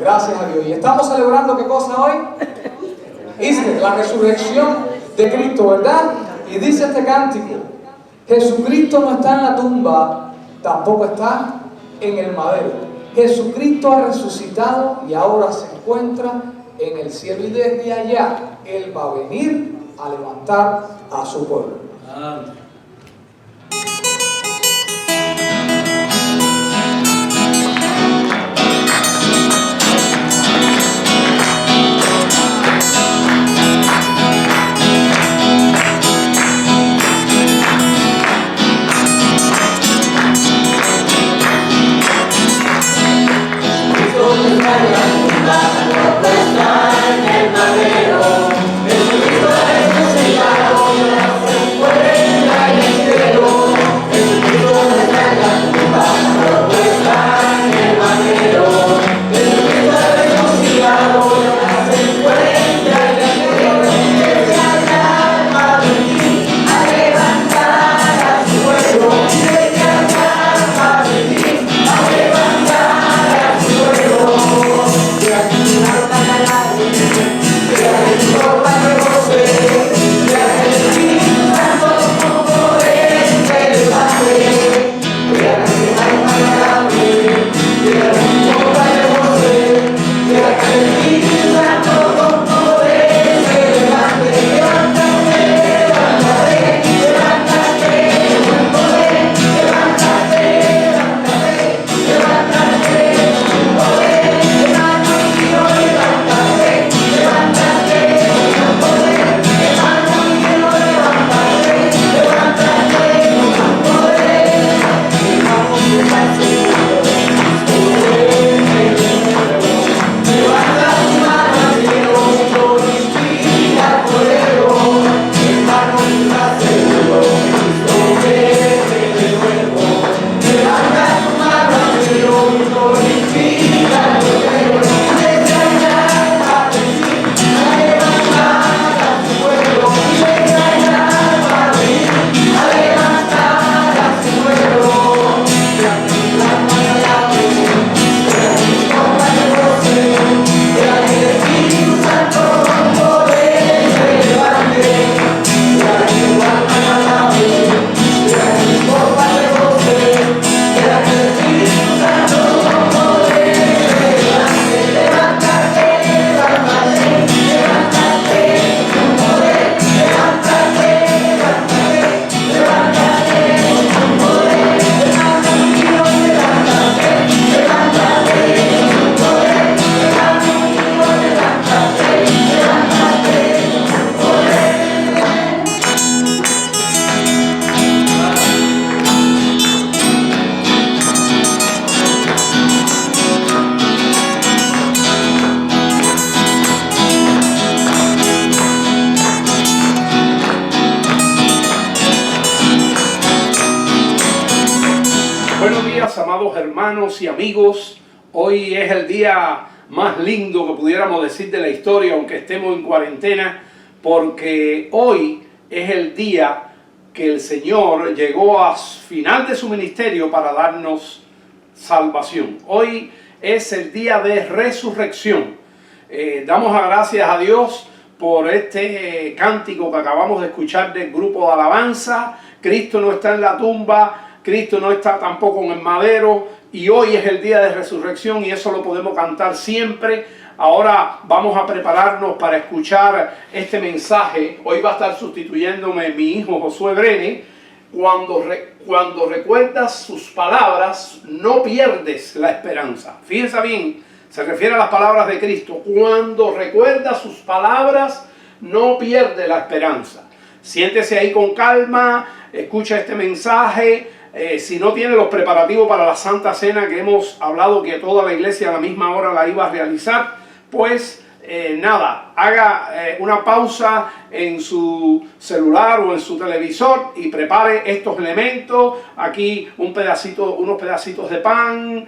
Gracias a Dios. ¿Y estamos celebrando qué cosa hoy? Easter, la resurrección de Cristo, ¿verdad? Y dice este cántico: Jesucristo no está en la tumba, tampoco está en el madero. Jesucristo ha resucitado y ahora se encuentra en el cielo. Y desde allá Él va a venir a levantar a su pueblo. Amén. Amados hermanos y amigos, hoy es el día más lindo que pudiéramos decir de la historia, aunque estemos en cuarentena, porque hoy es el día que el Señor llegó a final de su ministerio para darnos salvación. Hoy es el día de resurrección. Damos gracias a Dios por este cántico que acabamos de escuchar del grupo de alabanza. Cristo no está en la tumba, Cristo no está tampoco en el madero, y hoy es el día de resurrección y eso lo podemos cantar siempre. Ahora vamos a prepararnos para escuchar este mensaje. Hoy va a estar sustituyéndome mi hijo Josué Brene. Cuando recuerdas sus palabras, no pierdes la esperanza. Fíjense bien, se refiere a las palabras de Cristo. Cuando recuerdas sus palabras, no pierdes la esperanza. Siéntese ahí con calma, escucha este mensaje. Si no tiene los preparativos para la Santa Cena, que hemos hablado que toda la iglesia a la misma hora la iba a realizar, pues nada, haga una pausa en su celular o en su televisor y prepare estos elementos. Aquí unos pedacitos de pan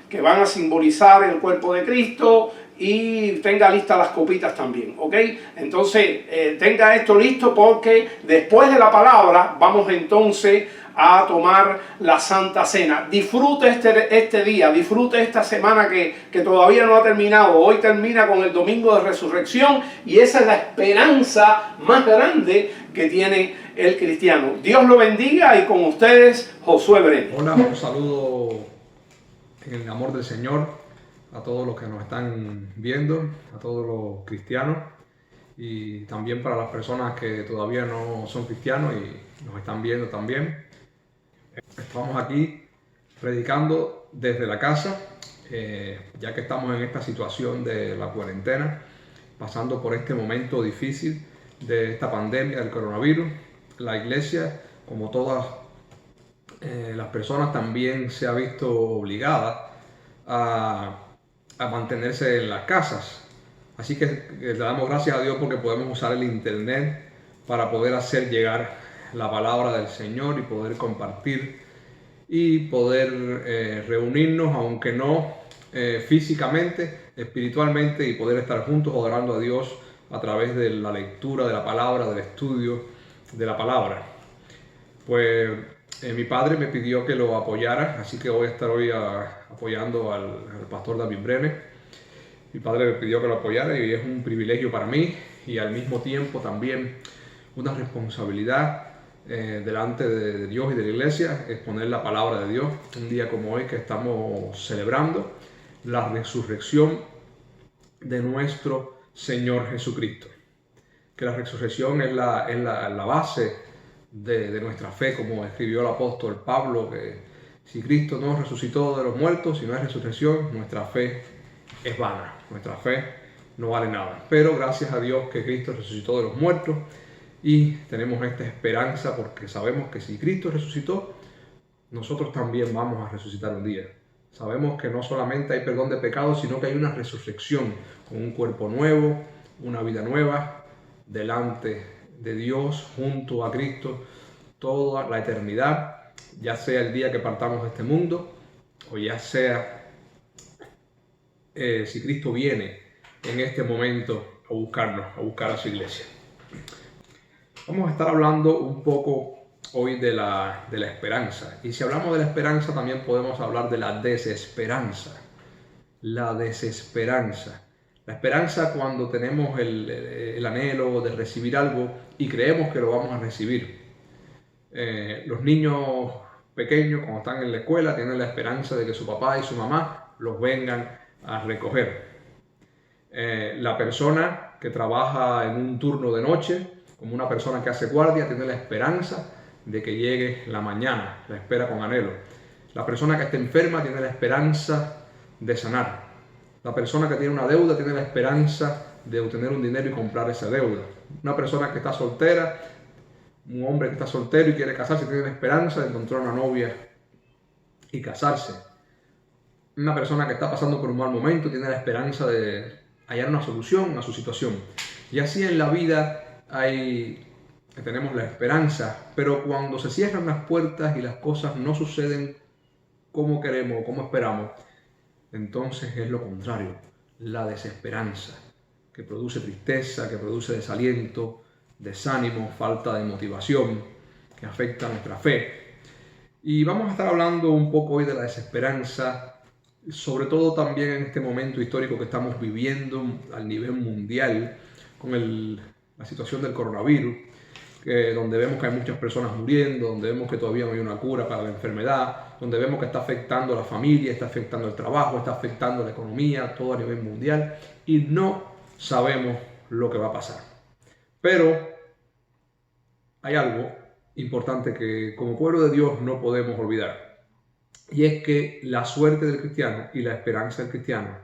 que van a simbolizar el cuerpo de Cristo, y tenga listas las copitas también, ¿ok? Entonces tenga esto listo, porque después de la palabra vamos entonces a tomar la Santa Cena. Disfrute este día, disfrute esta semana que todavía no ha terminado. Hoy termina con el domingo de resurrección y esa es la esperanza más grande que tiene el cristiano. Dios lo bendiga y con ustedes Josué Brenes. Hola, un saludo en el amor del Señor a todos los que nos están viendo, a todos los cristianos y también para las personas que todavía no son cristianos y nos están viendo también. Estamos aquí predicando desde la casa, ya que estamos en esta situación de la cuarentena, pasando por este momento difícil de esta pandemia del coronavirus. La iglesia, como todas las personas, también se ha visto obligada a mantenerse en las casas. Así que le damos gracias a Dios porque podemos usar el internet para poder hacer llegar la palabra del Señor y poder compartir y poder reunirnos, aunque no físicamente, espiritualmente, y poder estar juntos adorando a Dios a través de la lectura de la palabra, del estudio de la palabra. Pues mi padre me pidió que lo apoyara, así que voy a estar hoy apoyando al pastor David Brenes. Mi padre me pidió que lo apoyara y es un privilegio para mí y al mismo tiempo también una responsabilidad delante de Dios y de la iglesia, exponer la palabra de Dios un día como hoy que estamos celebrando la resurrección de nuestro Señor Jesucristo. Que la resurrección es la base de nuestra fe, como escribió el apóstol Pablo, que si Cristo no resucitó de los muertos, si no hay resurrección, nuestra fe es vana, nuestra fe no vale nada. Pero gracias a Dios que Cristo resucitó de los muertos y tenemos esta esperanza porque sabemos que si Cristo resucitó, nosotros también vamos a resucitar un día. Sabemos que no solamente hay perdón de pecados, sino que hay una resurrección con un cuerpo nuevo, una vida nueva, delante de Dios, junto a Cristo, toda la eternidad, ya sea el día que partamos de este mundo, o ya sea si Cristo viene en este momento a buscarnos, a buscar a su iglesia. Vamos a estar hablando un poco hoy de la esperanza. Y si hablamos de la esperanza, también podemos hablar de la desesperanza. La desesperanza. La esperanza cuando tenemos el anhelo de recibir algo y creemos que lo vamos a recibir. Los niños pequeños cuando están en la escuela tienen la esperanza de que su papá y su mamá los vengan a recoger. La persona que trabaja en un turno de noche, como una persona que hace guardia, tiene la esperanza de que llegue la mañana, la espera con anhelo. La persona que está enferma tiene la esperanza de sanar. La persona que tiene una deuda tiene la esperanza de obtener un dinero y comprar esa deuda. Una persona que está soltera, un hombre que está soltero y quiere casarse, tiene la esperanza de encontrar una novia y casarse. Una persona que está pasando por un mal momento tiene la esperanza de hallar una solución a su situación. Y así en la vida tenemos la esperanza, pero cuando se cierran las puertas y las cosas no suceden como queremos, como esperamos, entonces es lo contrario, la desesperanza, que produce tristeza, que produce desaliento, desánimo, falta de motivación, que afecta a nuestra fe. Y vamos a estar hablando un poco hoy de la desesperanza, sobre todo también en este momento histórico que estamos viviendo a nivel mundial, con la situación del coronavirus, donde vemos que hay muchas personas muriendo, donde vemos que todavía no hay una cura para la enfermedad, donde vemos que está afectando a la familia, está afectando el trabajo, está afectando la economía, todo a nivel mundial, y no sabemos lo que va a pasar. Pero hay algo importante que como pueblo de Dios no podemos olvidar, y es que la suerte del cristiano y la esperanza del cristiano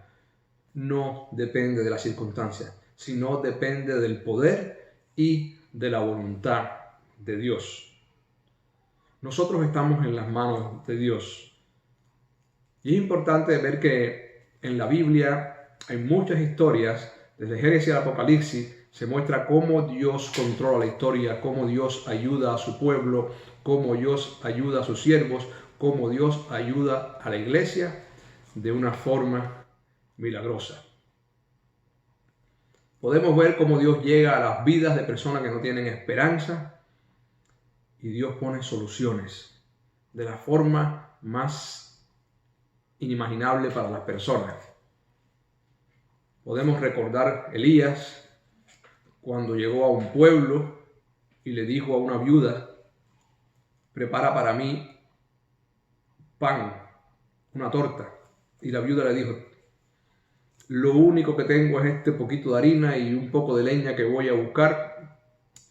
no depende de las circunstancias, sino depende del poder y de la voluntad de Dios. Nosotros estamos en las manos de Dios. Y es importante ver que en la Biblia hay muchas historias, desde Génesis al Apocalipsis, se muestra cómo Dios controla la historia, cómo Dios ayuda a su pueblo, cómo Dios ayuda a sus siervos, cómo Dios ayuda a la iglesia de una forma milagrosa. Podemos ver cómo Dios llega a las vidas de personas que no tienen esperanza y Dios pone soluciones de la forma más inimaginable para las personas. Podemos recordar Elías cuando llegó a un pueblo y le dijo a una viuda: prepara para mí pan, una torta. Y la viuda le dijo: lo único que tengo es este poquito de harina y un poco de leña que voy a buscar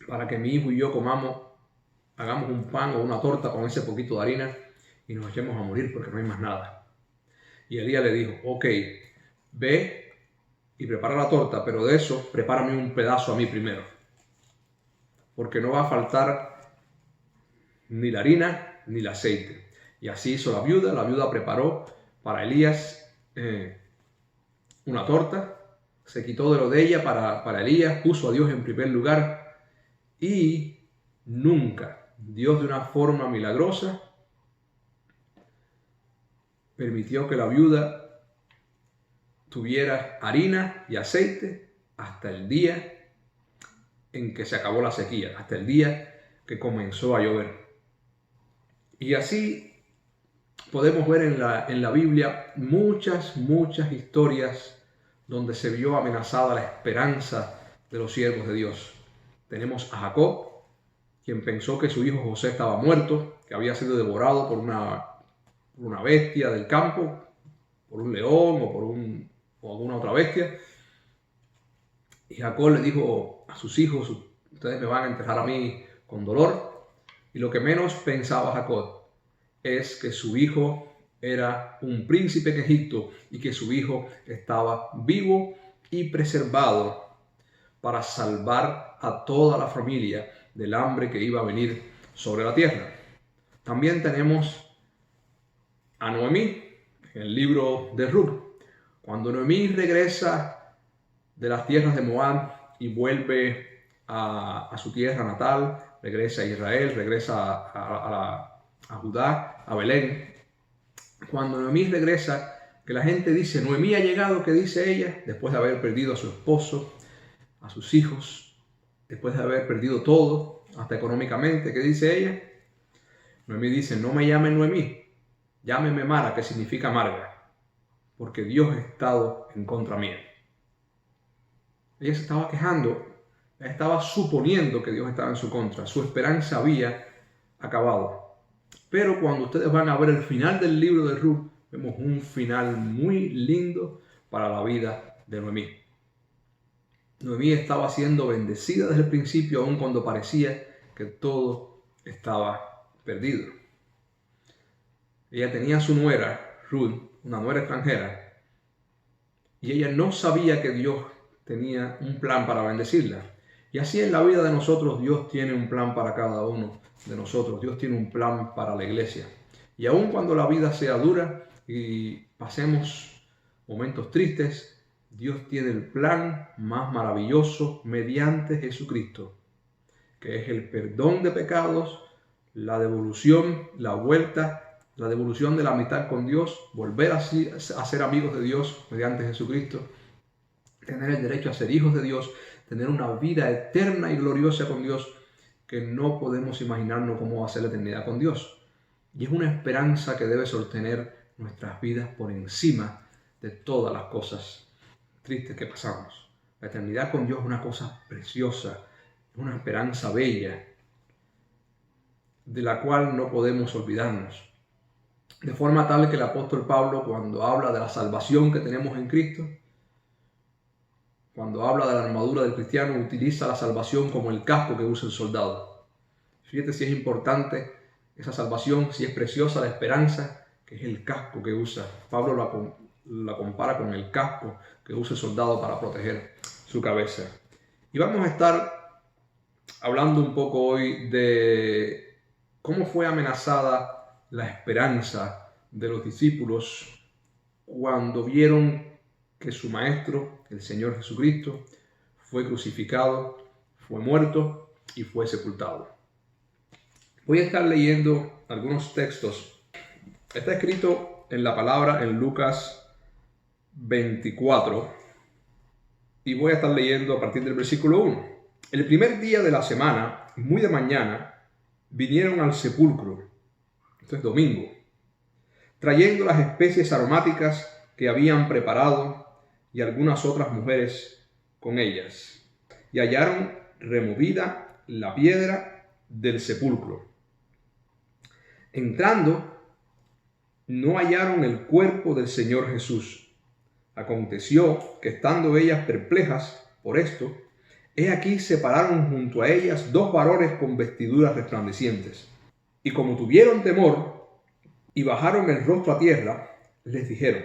para que mi hijo y yo hagamos un pan o una torta con ese poquito de harina y nos echemos a morir porque no hay más nada. Y Elías le dijo: ok, ve y prepara la torta, pero de eso prepárame un pedazo a mí primero, porque no va a faltar ni la harina ni el aceite. Y así hizo la viuda preparó para Elías una torta, se quitó de lo de ella para Elías, puso a Dios en primer lugar y nunca Dios, de una forma milagrosa, permitió que la viuda tuviera harina y aceite hasta el día en que se acabó la sequía, hasta el día que comenzó a llover. Y así podemos ver en la Biblia muchas historias donde se vio amenazada la esperanza de los siervos de Dios. Tenemos a Jacob, quien pensó que su hijo José estaba muerto, que había sido devorado por una bestia del campo, por un león o alguna otra bestia. Y Jacob le dijo a sus hijos: ustedes me van a enterrar a mí con dolor. Y lo que menos pensaba Jacob es que su hijo era un príncipe en Egipto y que su hijo estaba vivo y preservado para salvar a toda la familia del hambre que iba a venir sobre la tierra. También tenemos a Noemí en el libro de Ruth. Cuando Noemí regresa de las tierras de Moab y vuelve a su tierra natal, regresa a Israel, regresa a Judá, a Belén. Cuando Noemí regresa, que la gente dice: Noemí ha llegado, ¿qué dice ella? Después de haber perdido a su esposo, a sus hijos, después de haber perdido todo, hasta económicamente, ¿qué dice ella? Noemí dice: no me llamen Noemí, llámeme Mara, que significa amarga, porque Dios ha estado en contra mía. Ella se estaba quejando, estaba suponiendo que Dios estaba en su contra, su esperanza había acabado. Pero cuando ustedes van a ver el final del libro de Ruth, vemos un final muy lindo para la vida de Noemí. Noemí estaba siendo bendecida desde el principio, aun cuando parecía que todo estaba perdido. Ella tenía a su nuera, Ruth, una nuera extranjera, y ella no sabía que Dios tenía un plan para bendecirla. Y así en la vida de nosotros, Dios tiene un plan para cada uno de nosotros. Dios tiene un plan para la iglesia. Y aun cuando la vida sea dura y pasemos momentos tristes, Dios tiene el plan más maravilloso mediante Jesucristo, que es el perdón de pecados, la devolución, la vuelta, la devolución de la amistad con Dios, volver a ser amigos de Dios mediante Jesucristo, tener el derecho a ser hijos de Dios, tener una vida eterna y gloriosa con Dios, que no podemos imaginarnos cómo va a ser la eternidad con Dios. Y es una esperanza que debe sostener nuestras vidas por encima de todas las cosas tristes que pasamos. La eternidad con Dios es una cosa preciosa, es una esperanza bella, de la cual no podemos olvidarnos. De forma tal que el apóstol Pablo, cuando habla de la salvación que tenemos en Cristo, cuando habla de la armadura del cristiano, utiliza la salvación como el casco que usa el soldado. Fíjate si es importante esa salvación, si es preciosa la esperanza, que es el casco que usa. Pablo la compara con el casco que usa el soldado para proteger su cabeza. Y vamos a estar hablando un poco hoy de cómo fue amenazada la esperanza de los discípulos cuando vieron que su maestro, el Señor Jesucristo, fue crucificado, fue muerto y fue sepultado. Voy a estar leyendo algunos textos. Está escrito en la palabra en Lucas 24 y voy a estar leyendo a partir del versículo 1. El primer día de la semana, muy de mañana, vinieron al sepulcro esto es domingo, trayendo las especies aromáticas que habían preparado y algunas otras mujeres con ellas. Y hallaron removida la piedra del sepulcro. Entrando, no hallaron el cuerpo del Señor Jesús. Aconteció que estando ellas perplejas por esto, he aquí se pararon junto a ellas dos varones con vestiduras resplandecientes. Y como tuvieron temor y bajaron el rostro a tierra, les dijeron: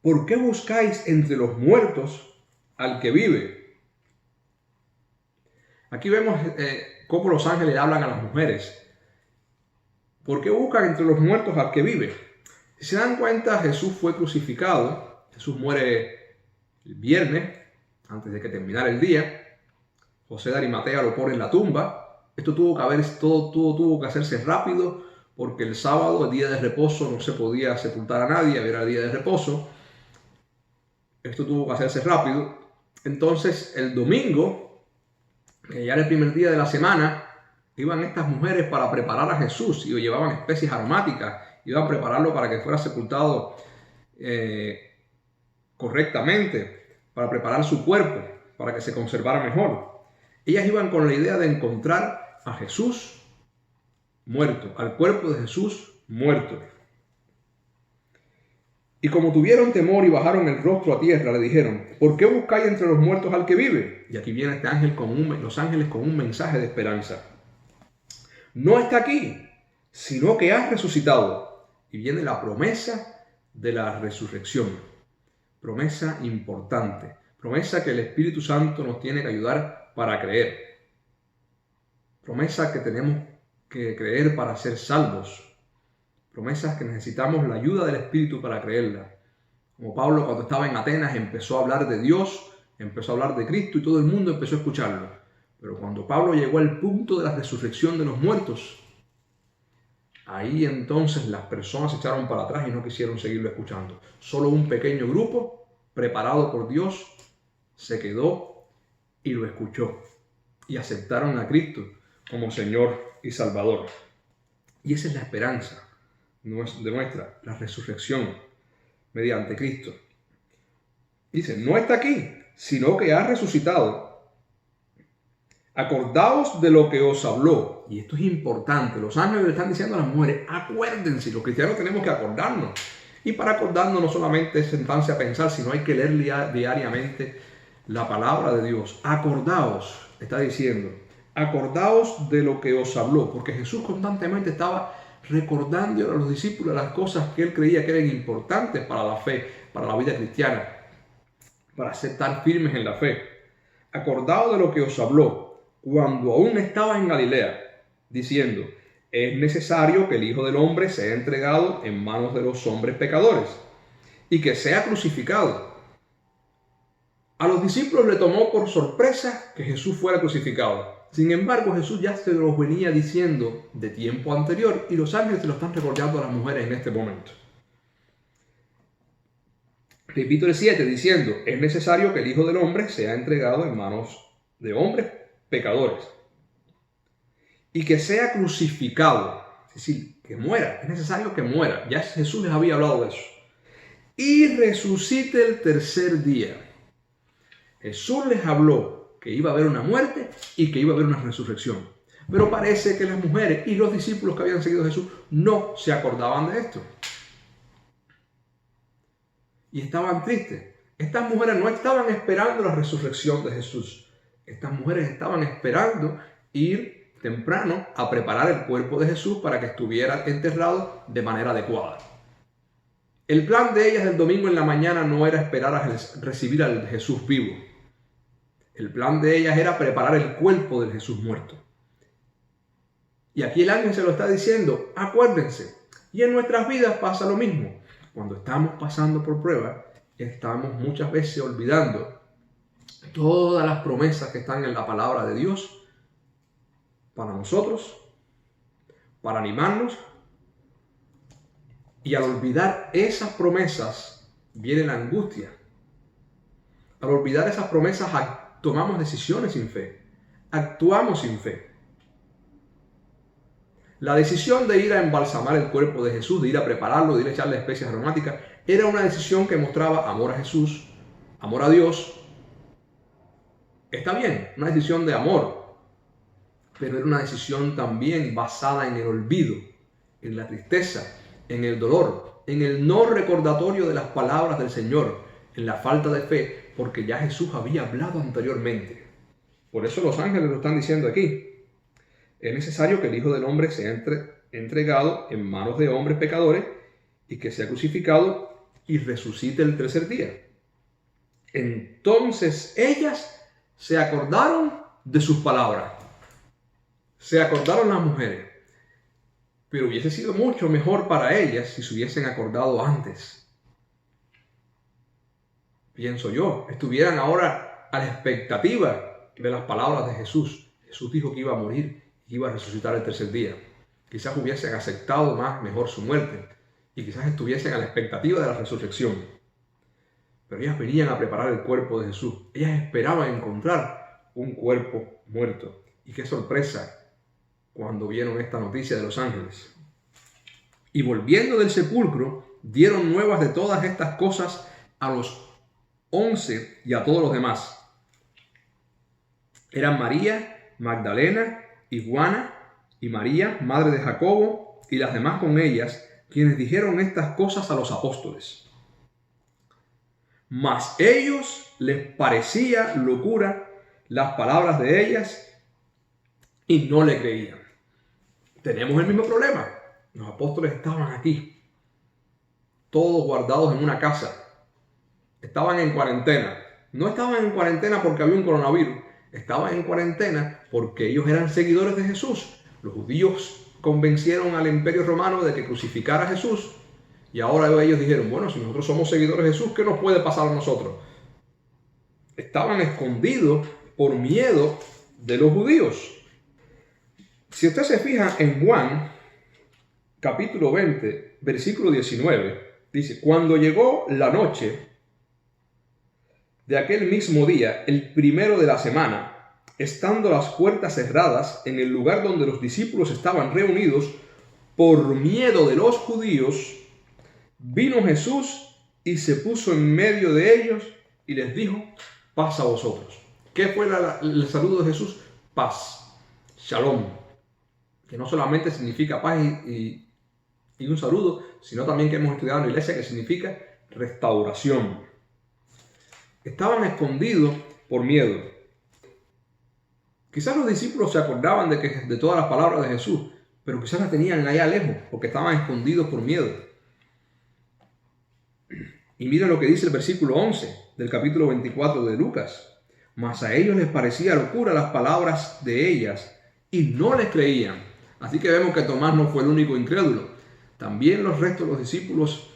¿por qué buscáis entre los muertos al que vive? Aquí vemos cómo los ángeles hablan a las mujeres. ¿Por qué buscan entre los muertos al que vive? Si se dan cuenta, Jesús fue crucificado. Jesús muere el viernes, antes de que terminara el día. José de Arimatea lo pone en la tumba. Esto tuvo que hacerse rápido, porque el sábado, el día de reposo, no se podía sepultar a nadie, era el día de reposo. Esto tuvo que hacerse rápido. Entonces, el domingo, que ya era el primer día de la semana, iban estas mujeres para preparar a Jesús y llevaban especies aromáticas, iban a prepararlo para que fuera sepultado correctamente, para preparar su cuerpo, para que se conservara mejor. Ellas iban con la idea de encontrar a Jesús muerto, al cuerpo de Jesús muerto. Y como tuvieron temor y bajaron el rostro a tierra, le dijeron: ¿por qué buscáis entre los muertos al que vive? Y aquí viene este ángel los ángeles con un mensaje de esperanza. No está aquí, sino que has resucitado. Y viene la promesa de la resurrección. Promesa importante. Promesa que el Espíritu Santo nos tiene que ayudar para creer. Promesa que tenemos que creer para ser salvos. Promesas que necesitamos la ayuda del Espíritu para creerla. Como Pablo, cuando estaba en Atenas, empezó a hablar de Dios, empezó a hablar de Cristo y todo el mundo empezó a escucharlo. Pero cuando Pablo llegó al punto de la resurrección de los muertos, ahí entonces las personas se echaron para atrás y no quisieron seguirlo escuchando. Solo un pequeño grupo, preparado por Dios, se quedó y lo escuchó. Y aceptaron a Cristo como Señor y Salvador. Y esa es la esperanza de nuestra, la resurrección mediante Cristo. Dice: no está aquí, sino que ha resucitado. Acordaos de lo que os habló. Y esto es importante. Los ángeles le están diciendo a las mujeres: acuérdense. Los cristianos tenemos que acordarnos. Y para acordarnos no solamente es sentarse a pensar, sino hay que leer diariamente la palabra de Dios. Acordaos, está diciendo. Acordaos de lo que os habló. Porque Jesús constantemente estaba recordando a los discípulos las cosas que él creía que eran importantes para la fe, para la vida cristiana, para estar firmes en la fe. Acordaos de lo que os habló cuando aún estaba en Galilea, diciendo: es necesario que el Hijo del Hombre sea entregado en manos de los hombres pecadores y que sea crucificado. A los discípulos le tomó por sorpresa que Jesús fuera crucificado. Sin embargo, Jesús ya se los venía diciendo de tiempo anterior y los ángeles se lo están recordando a las mujeres en este momento. Capítulo 7 diciendo: es necesario que el Hijo del Hombre sea entregado en manos de hombres pecadores y que sea crucificado, es decir, que muera. Es necesario que muera. Ya Jesús les había hablado de eso. Y resucite el tercer día. Jesús les habló que iba a haber una muerte y que iba a haber una resurrección. Pero parece que las mujeres y los discípulos que habían seguido a Jesús no se acordaban de esto. Y estaban tristes. Estas mujeres no estaban esperando la resurrección de Jesús. Estas mujeres estaban esperando ir temprano a preparar el cuerpo de Jesús para que estuviera enterrado de manera adecuada. El plan de ellas el domingo en la mañana no era esperar a recibir al Jesús vivo. El plan de ellas era preparar el cuerpo del Jesús muerto. Y aquí el ángel se lo está diciendo: acuérdense. Y en nuestras vidas pasa lo mismo. Cuando estamos pasando por pruebas, estamos muchas veces olvidando todas las promesas que están en la palabra de Dios para nosotros, para animarnos. Y al olvidar esas promesas viene la angustia. Al olvidar esas promesas tomamos decisiones sin fe, actuamos sin fe. La decisión de ir a embalsamar el cuerpo de Jesús, de ir a prepararlo, de ir a echarle especias aromáticas, era una decisión que mostraba amor a Jesús, amor a Dios. Está bien, una decisión de amor, pero era una decisión también basada en el olvido, en la tristeza, en el dolor, en el no recordatorio de las palabras del Señor, en la falta de fe, porque ya Jesús había hablado anteriormente. Por eso los ángeles lo están diciendo aquí. Es necesario que el Hijo del Hombre sea entregado en manos de hombres pecadores y que sea crucificado y resucite el tercer día. Entonces ellas se acordaron de sus palabras. Se acordaron las mujeres. Pero hubiese sido mucho mejor para ellas si se hubiesen acordado antes. Pienso yo, estuvieran ahora a la expectativa de las palabras de Jesús. Jesús dijo que iba a morir y iba a resucitar el tercer día. Quizás hubiesen aceptado mejor su muerte y quizás estuviesen a la expectativa de la resurrección. Pero ellas venían a preparar el cuerpo de Jesús. Ellas esperaban encontrar un cuerpo muerto. Y qué sorpresa cuando vieron esta noticia de los ángeles. Y volviendo del sepulcro, dieron nuevas de todas estas cosas a los 11 y a todos los demás. Eran María Magdalena y Juana y María, madre de Jacobo, y las demás con ellas, quienes dijeron estas cosas a los apóstoles. Mas ellos les parecía locura las palabras de ellas y no le creían. Tenemos el mismo problema. Los apóstoles estaban aquí, todos guardados en una casa. Estaban en cuarentena. No estaban en cuarentena porque había un coronavirus. Estaban en cuarentena porque ellos eran seguidores de Jesús. Los judíos convencieron al Imperio Romano de que crucificara a Jesús. Y ahora ellos dijeron, bueno, si nosotros somos seguidores de Jesús, ¿qué nos puede pasar a nosotros? Estaban escondidos por miedo de los judíos. Si usted se fija en Juan, capítulo 20, versículo 19, dice, cuando llegó la noche de aquel mismo día, el primero de la semana, estando las puertas cerradas en el lugar donde los discípulos estaban reunidos, por miedo de los judíos, vino Jesús y se puso en medio de ellos y les dijo, paz a vosotros. ¿Qué fue el saludo de Jesús? Paz, shalom, que no solamente significa paz y un saludo, sino también que hemos estudiado en la iglesia que significa restauración. Estaban escondidos por miedo. Quizás los discípulos se acordaban de todas las palabras de Jesús, pero quizás las tenían allá lejos, porque estaban escondidos por miedo. Y miren lo que dice el versículo 11 del capítulo 24 de Lucas. Mas a ellos les parecía locura las palabras de ellas, y no les creían. Así que vemos que Tomás no fue el único incrédulo. También los restos de los discípulos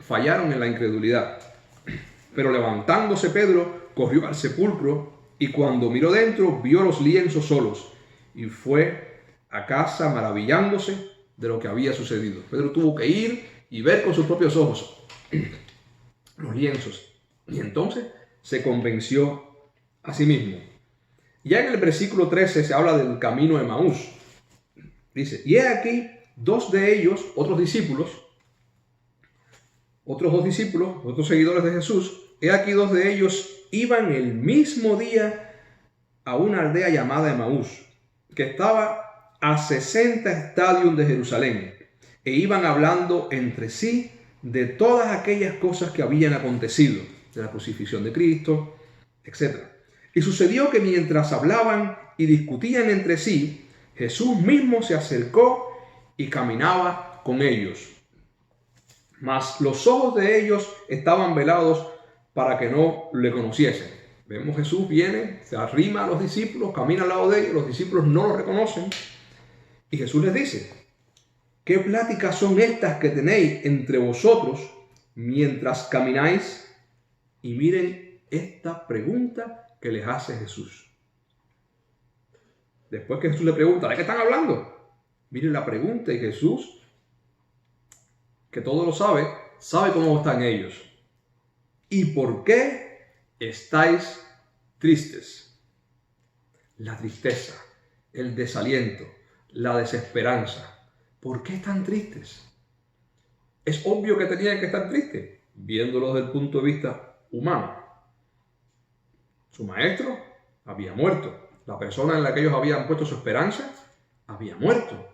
fallaron en la incredulidad. Pero levantándose Pedro, corrió al sepulcro y cuando miró dentro, vio los lienzos solos y fue a casa maravillándose de lo que había sucedido. Pedro tuvo que ir y ver con sus propios ojos los lienzos y entonces se convenció a sí mismo. Ya en el versículo 13 se habla del camino de Emaús. Dice, y he aquí dos de ellos, otros dos seguidores de Jesús, he aquí dos de ellos iban el mismo día a una aldea llamada Emaús, que estaba a 60 estadios de Jerusalén, e iban hablando entre sí de todas aquellas cosas que habían acontecido, de la crucifixión de Cristo, etc. Y sucedió que mientras hablaban y discutían entre sí, Jesús mismo se acercó y caminaba con ellos. Mas los ojos de ellos estaban velados para que no le conociesen. Vemos Jesús viene, se arrima a los discípulos, camina al lado de ellos, los discípulos no lo reconocen. Y Jesús les dice, ¿qué pláticas son estas que tenéis entre vosotros mientras camináis? Y miren esta pregunta que les hace Jesús. Después que Jesús le pregunta, ¿de qué están hablando? Miren la pregunta y Jesús, que todo lo sabe cómo están ellos. ¿Y por qué estáis tristes? La tristeza, el desaliento, la desesperanza. ¿Por qué están tristes? Es obvio que tenían que estar tristes, viéndolo desde el punto de vista humano. Su maestro había muerto. La persona en la que ellos habían puesto su esperanza había muerto.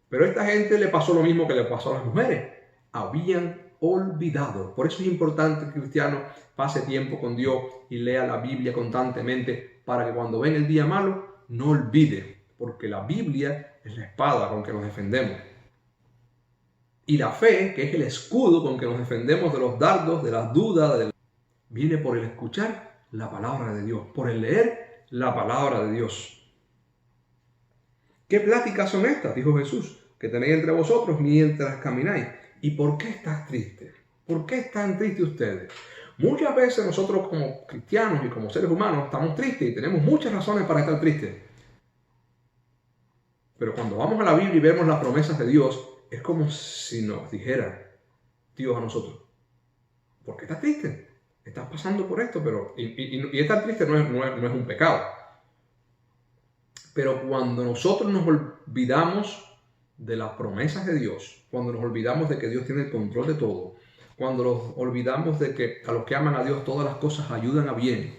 Pero a esta gente le pasó lo mismo que le pasó a las mujeres. Habían olvidado. Por eso es importante que el cristiano pase tiempo con Dios y lea la Biblia constantemente para que cuando ven el día malo no olvide. Porque la Biblia es la espada con que nos defendemos. Y la fe, que es el escudo con que nos defendemos de los dardos, de las dudas, viene por el escuchar la palabra de Dios, por el leer la palabra de Dios. ¿Qué pláticas son estas? Dijo Jesús, que tenéis entre vosotros mientras camináis. ¿Y por qué estás triste? ¿Por qué están tristes ustedes? Muchas veces nosotros como cristianos y como seres humanos estamos tristes y tenemos muchas razones para estar tristes. Pero cuando vamos a la Biblia y vemos las promesas de Dios, es como si nos dijera Dios a nosotros: ¿por qué estás triste? Estás pasando por esto, pero... Y estar triste no es un pecado. Pero cuando nosotros nos olvidamos de las promesas de Dios, cuando nos olvidamos de que Dios tiene el control de todo, cuando nos olvidamos de que a los que aman a Dios todas las cosas ayudan a bien,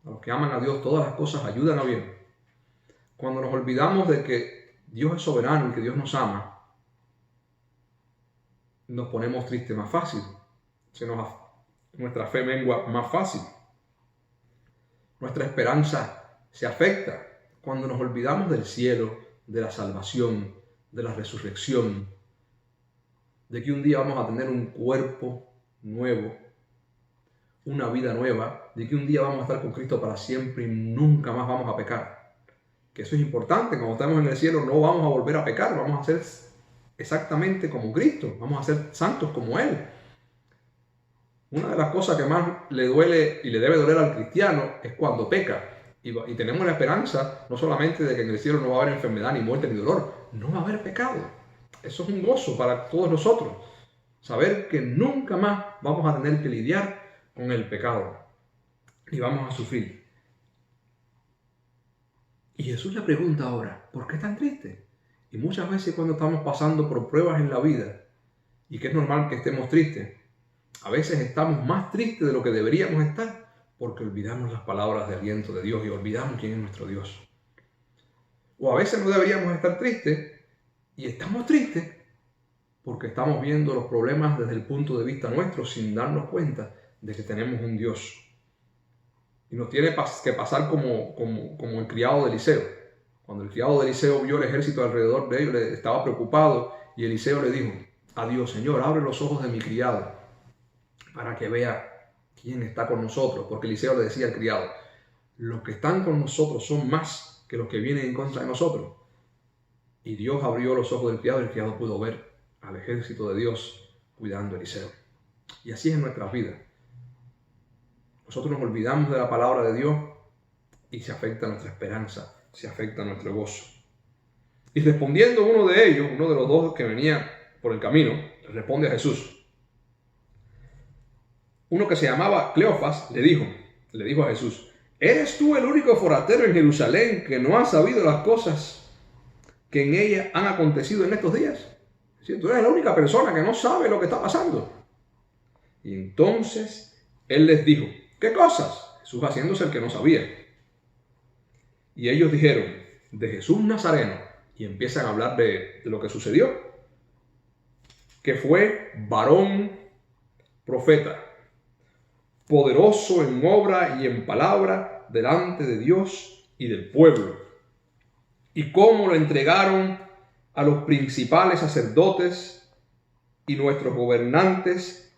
a los que aman a Dios todas las cosas ayudan a bien, cuando nos olvidamos de que Dios es soberano y que Dios nos ama, nos ponemos tristes más fácil. Nuestra fe mengua más fácil. Nuestra esperanza se afecta cuando nos olvidamos del cielo, de la salvación, de la resurrección, de que un día vamos a tener un cuerpo nuevo, una vida nueva, de que un día vamos a estar con Cristo para siempre y nunca más vamos a pecar. Que eso es importante. Cuando estemos en el cielo no vamos a volver a pecar, vamos a ser exactamente como Cristo, vamos a ser santos como Él. Una de las cosas que más le duele y le debe doler al cristiano es cuando peca. Y tenemos la esperanza no solamente de que en el cielo no va a haber enfermedad, ni muerte, ni dolor. No va a haber pecado. Eso es un gozo para todos nosotros. Saber que nunca más vamos a tener que lidiar con el pecado. Y vamos a sufrir. Y Jesús le pregunta ahora: ¿por qué tan triste? Y muchas veces cuando estamos pasando por pruebas en la vida, y que es normal que estemos tristes, a veces estamos más tristes de lo que deberíamos estar porque olvidamos las palabras de aliento de Dios y olvidamos quién es nuestro Dios. O a veces no deberíamos estar tristes y estamos tristes porque estamos viendo los problemas desde el punto de vista nuestro sin darnos cuenta de que tenemos un Dios. Y nos tiene que pasar como el criado de Eliseo. Cuando el criado de Eliseo vio el ejército alrededor de ellos, estaba preocupado y Eliseo le dijo: a Dios, Señor, abre los ojos de mi criado para que vea quién está con nosotros. Porque Eliseo le decía al criado: los que están con nosotros son más que los que vienen en contra de nosotros. Y Dios abrió los ojos del criado y el criado pudo ver al ejército de Dios cuidando a Eliseo. Y así es en nuestras vidas. Nosotros nos olvidamos de la palabra de Dios y se afecta nuestra esperanza, se afecta nuestro gozo. Y respondiendo uno de ellos, uno de los dos que venía por el camino, responde a Jesús. Uno que se llamaba Cleofas le dijo a Jesús: ¿eres tú el único forastero en Jerusalén que no ha sabido las cosas que en ella han acontecido en estos días? Es decir, tú eres la única persona que no sabe lo que está pasando. Y entonces él les dijo: ¿qué cosas? Jesús haciéndose el que no sabía. Y ellos dijeron: de Jesús Nazareno. Y empiezan a hablar de lo que sucedió. Que fue varón profeta, poderoso en obra y en palabra delante de Dios y del pueblo. Y cómo lo entregaron a los principales sacerdotes y nuestros gobernantes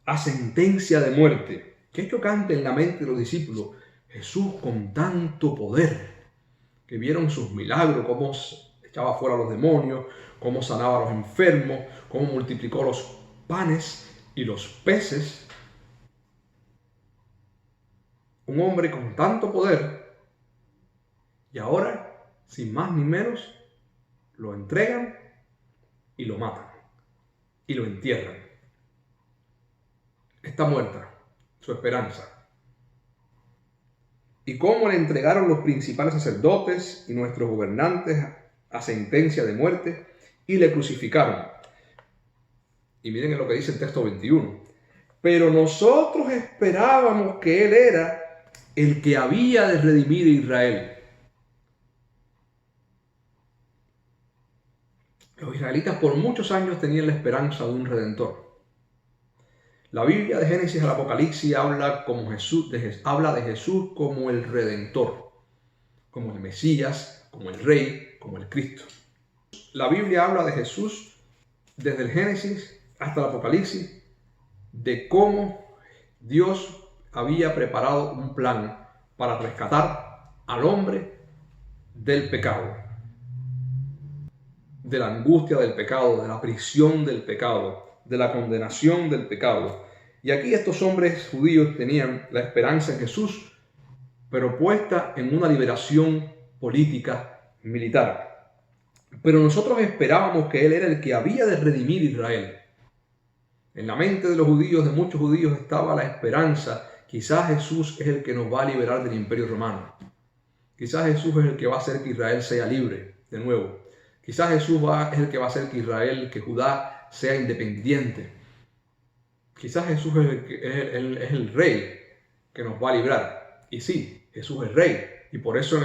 a sentencia de muerte. Qué chocante en la mente de los discípulos. Jesús con tanto poder, que vieron sus milagros, cómo echaba fuera a los demonios, cómo sanaba a los enfermos, cómo multiplicó los panes y los peces. Un hombre con tanto poder, y ahora, sin más ni menos, lo entregan y lo matan y lo entierran. Está muerta su esperanza. y cómo le entregaron los principales sacerdotes y nuestros gobernantes a sentencia de muerte y le crucificaron. Y miren lo que dice el texto 21. Pero nosotros esperábamos que Él era el que había de redimir a Israel. Los israelitas por muchos años tenían la esperanza de un redentor. La Biblia de Génesis al Apocalipsis habla de Jesús como el redentor, como el Mesías, como el Rey, como el Cristo. La Biblia habla de Jesús desde el Génesis hasta el Apocalipsis, de cómo Dios había preparado un plan para rescatar al hombre del pecado, de la angustia del pecado, de la prisión del pecado, de la condenación del pecado. Y aquí estos hombres judíos tenían la esperanza en Jesús, pero puesta en una liberación política militar. Pero nosotros esperábamos que Él era el que había de redimir a Israel. En la mente de los judíos, de muchos judíos, estaba la esperanza. Quizás Jesús es el que nos va a liberar del imperio romano. Quizás Jesús es el que va a hacer que Israel sea libre de nuevo. Quizás Jesús es el que va a hacer que Israel, que Judá sea independiente. Quizás Jesús es el rey que nos va a librar. Y sí, Jesús es rey. Y por eso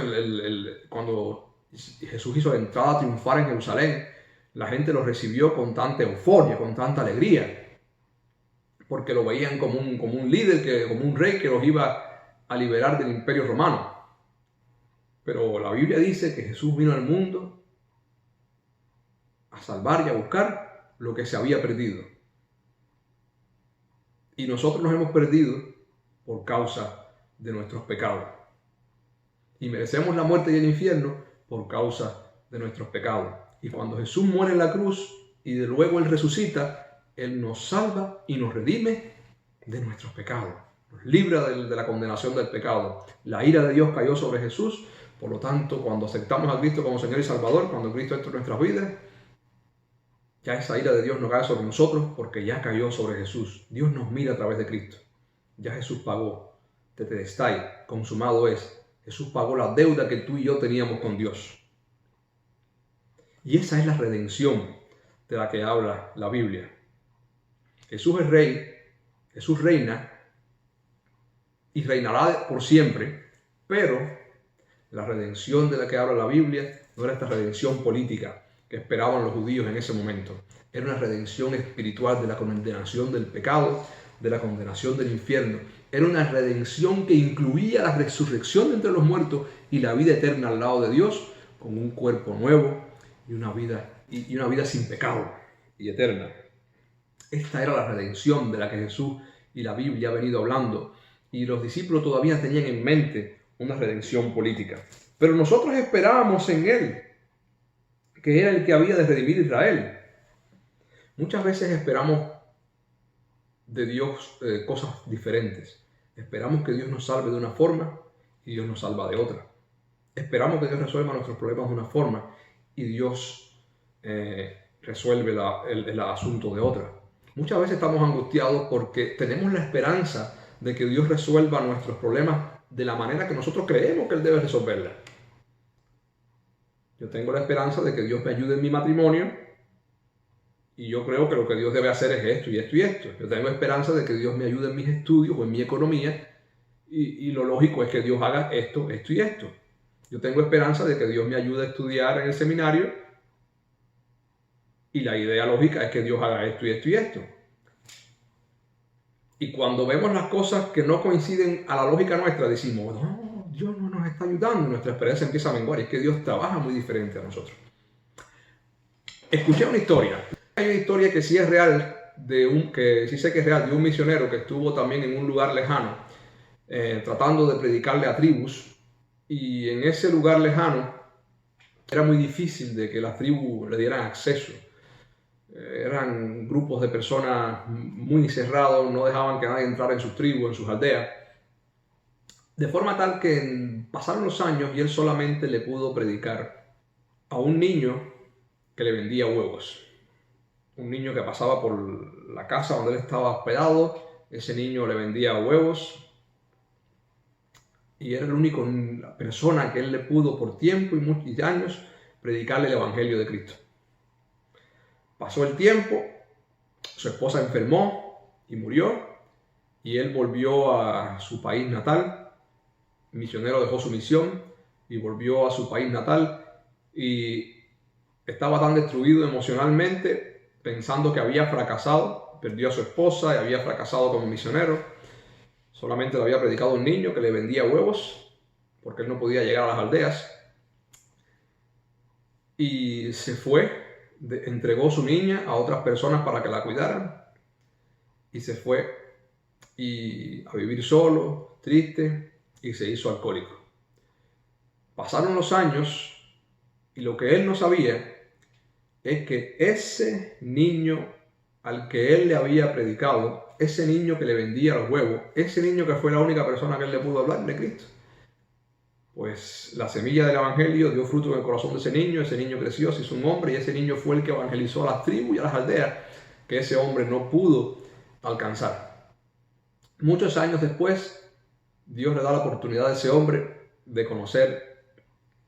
cuando Jesús hizo la entrada triunfal en Jerusalén, la gente lo recibió con tanta euforia, con tanta alegría. Porque lo veían como un líder, como un rey que los iba a liberar del imperio romano. Pero la Biblia dice que Jesús vino al mundo a salvar y a buscar lo que se había perdido. Y nosotros nos hemos perdido por causa de nuestros pecados. Y merecemos la muerte y el infierno por causa de nuestros pecados. Y cuando Jesús muere en la cruz y de luego Él resucita, Él nos salva y nos redime de nuestros pecados. Nos libra de la condenación del pecado. La ira de Dios cayó sobre Jesús. Por lo tanto, cuando aceptamos a Cristo como Señor y Salvador, cuando Cristo entra en nuestras vidas, ya esa ira de Dios no cae sobre nosotros porque ya cayó sobre Jesús. Dios nos mira a través de Cristo. Ya Jesús pagó. Tetelestai, consumado es. Jesús pagó la deuda que tú y yo teníamos con Dios. Y esa es la redención de la que habla la Biblia. Jesús es rey, Jesús reina y reinará por siempre, pero la redención de la que habla la Biblia no era esta redención política que esperaban los judíos en ese momento. Era una redención espiritual de la condenación del pecado, de la condenación del infierno. Era una redención que incluía la resurrección de entre los muertos y la vida eterna al lado de Dios, con un cuerpo nuevo y una vida sin pecado y eterna. Esta era la redención de la que Jesús y la Biblia ha venido hablando. Y los discípulos todavía tenían en mente una redención política. Pero nosotros esperábamos en Él, que era el que había de redimir a Israel. Muchas veces esperamos de Dios cosas diferentes. Esperamos que Dios nos salve de una forma y Dios nos salva de otra. Esperamos que Dios resuelva nuestros problemas de una forma y Dios resuelve el asunto de otra. Muchas veces estamos angustiados porque tenemos la esperanza de que Dios resuelva nuestros problemas de la manera que nosotros creemos que Él debe resolverla. Yo tengo la esperanza de que Dios me ayude en mi matrimonio y yo creo que lo que Dios debe hacer es esto y esto y esto. Yo tengo esperanza de que Dios me ayude en mis estudios o en mi economía y lo lógico es que Dios haga esto, esto y esto. Yo tengo esperanza de que Dios me ayude a estudiar en el seminario y la idea lógica es que Dios haga esto y esto y esto. Y cuando vemos las cosas que no coinciden a la lógica nuestra, decimos, no, Dios no nos está ayudando. Nuestra esperanza empieza a menguar. Y es que Dios trabaja muy diferente a nosotros. Escuché una historia. Hay una historia que sí es real, que sí sé que es real, de un misionero que estuvo también en un lugar lejano, tratando de predicarle a tribus. Y en ese lugar lejano era muy difícil de que las tribus le dieran acceso. Eran grupos de personas muy cerrados, no dejaban que nadie entrara en sus tribus, en sus aldeas. De forma tal que pasaron los años y él solamente le pudo predicar a un niño que le vendía huevos. Un niño que pasaba por la casa donde él estaba hospedado, ese niño le vendía huevos. y era la única persona que él le pudo por tiempo y muchos años predicarle el Evangelio de Cristo. Pasó el tiempo, su esposa enfermó y murió, y él volvió a su país natal. El misionero dejó su misión y volvió a su país natal, y estaba tan destruido emocionalmente, pensando que había fracasado, perdió a su esposa y había fracasado como misionero. Solamente le había predicado a un niño que le vendía huevos, porque él no podía llegar a las aldeas. Y se fue, entregó su niña a otras personas para que la cuidaran, y se fue a vivir solo, triste, y se hizo alcohólico. Pasaron los años, y lo que él no sabía es que ese niño al que él le había predicado, ese niño que le vendía los huevos, ese niño que fue la única persona que él le pudo hablar de Cristo, pues la semilla del Evangelio dio fruto en el corazón de ese niño creció, se hizo un hombre, y ese niño fue el que evangelizó a las tribus y a las aldeas que ese hombre no pudo alcanzar. Muchos años después, Dios le da la oportunidad a ese hombre de conocer,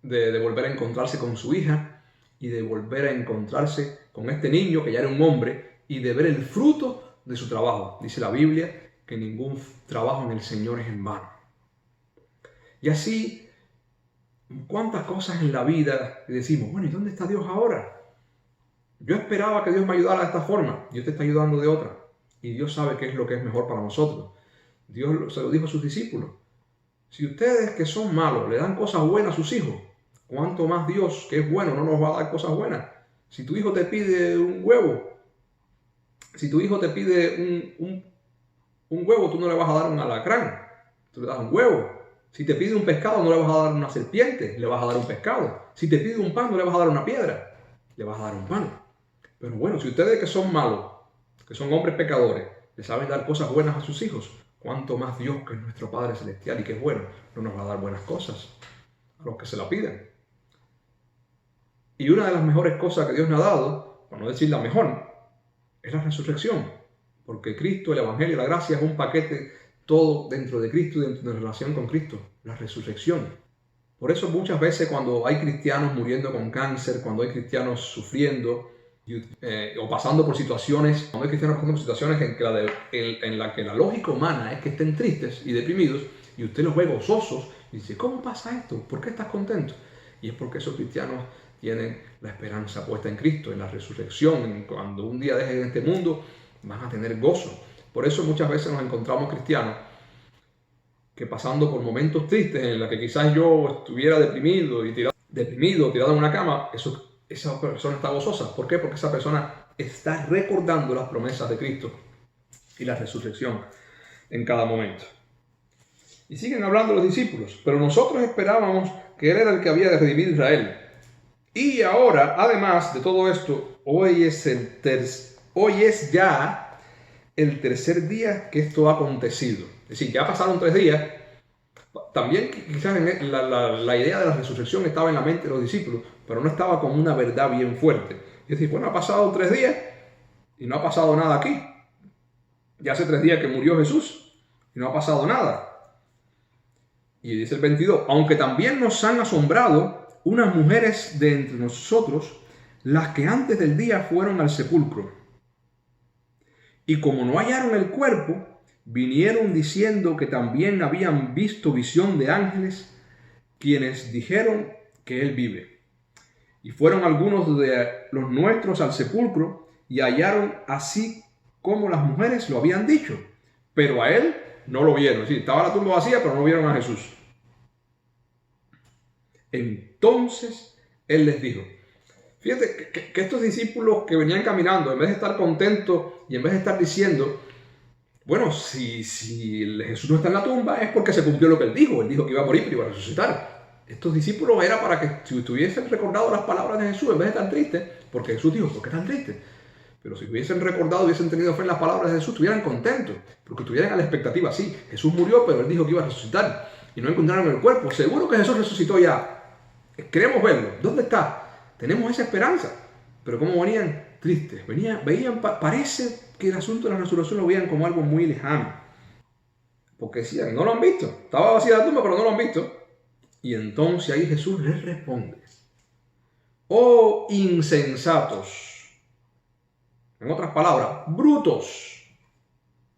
de volver a encontrarse con su hija, y de volver a encontrarse con este niño que ya era un hombre, y de ver el fruto de su trabajo. Dice la Biblia que ningún trabajo en el Señor es en vano. Y así, cuántas cosas en la vida decimos, bueno, ¿y dónde está Dios ahora? Yo esperaba que Dios me ayudara de esta forma, Dios te está ayudando de otra, y Dios sabe qué es lo que es mejor para nosotros. Dios se lo dijo a sus discípulos: si ustedes que son malos le dan cosas buenas a sus hijos, ¿cuánto más Dios, que es bueno, no nos va a dar cosas buenas? Si tu hijo te pide un huevo, si tu hijo te pide un huevo, tú no le vas a dar un alacrán, tú le das un huevo. Si te pide un pescado, no le vas a dar una serpiente, le vas a dar un pescado. Si te pide un pan, no le vas a dar una piedra, le vas a dar un pan. Pero bueno, si ustedes que son malos, que son hombres pecadores, le saben dar cosas buenas a sus hijos, ¿cuánto más Dios, que es nuestro Padre Celestial y que es bueno, no nos va a dar buenas cosas a los que se la piden? Y una de las mejores cosas que Dios nos ha dado, por no decir la mejor, es la resurrección. Porque Cristo, el Evangelio, la gracia es un paquete, todo dentro de Cristo y dentro de relación con Cristo. La resurrección. Por eso muchas veces cuando hay cristianos muriendo con cáncer, cuando hay cristianos sufriendo o pasando por situaciones, cuando hay cristianos pasando por situaciones en las que la lógica humana es que estén tristes y deprimidos, y usted los ve gozosos y dice, ¿cómo pasa esto? ¿Por qué estás contento? Y es porque esos cristianos tienen la esperanza puesta en Cristo, en la resurrección. Cuando un día dejen este mundo, van a tener gozo. Por eso muchas veces nos encontramos cristianos que pasando por momentos tristes en los que quizás yo estuviera deprimido, tirado en una cama, esa persona está gozosa. ¿Por qué? Porque esa persona está recordando las promesas de Cristo y la resurrección en cada momento. Y siguen hablando los discípulos, pero nosotros esperábamos que Él era el que había de redimir a Israel. Y ahora, además de todo esto, hoy es ya el tercer día que esto ha acontecido. Es decir, ya pasaron 3 días. También quizás la idea de la resurrección estaba en la mente de los discípulos, pero no estaba como una verdad bien fuerte. Es decir, bueno, ha pasado 3 días y no ha pasado nada aquí. Ya hace 3 días que murió Jesús y no ha pasado nada. Y dice el 22, aunque también nos han asombrado unas mujeres de entre nosotros, las que antes del día fueron al sepulcro. Y como no hallaron el cuerpo, vinieron diciendo que también habían visto visión de ángeles, quienes dijeron que Él vive. Y fueron algunos de los nuestros al sepulcro y hallaron así como las mujeres lo habían dicho, pero a Él no lo vieron. Es decir, estaba la tumba vacía, pero no vieron a Jesús. Entonces Él les dijo, fíjate que estos discípulos que venían caminando, en vez de estar contentos y en vez de estar diciendo, bueno, si Jesús no está en la tumba es porque se cumplió lo que Él dijo que iba a morir pero iba a resucitar. Estos discípulos era para que si tuviesen recordado las palabras de Jesús en vez de estar tristes, porque Jesús dijo, ¿por qué están tristes? Pero si hubiesen recordado, hubiesen tenido fe en las palabras de Jesús, estuvieran contentos, porque estuvieran a la expectativa, sí, Jesús murió, pero Él dijo que iba a resucitar, y no encontraron el cuerpo. Seguro que Jesús resucitó ya. Queremos verlo. ¿Dónde está? Tenemos esa esperanza. Pero ¿cómo venían? Tristes. Parece que el asunto de la resurrección lo veían como algo muy lejano. Porque decían, no lo han visto. Estaba vacía la tumba, pero no lo han visto. Y entonces ahí Jesús les responde: oh insensatos. En otras palabras, brutos,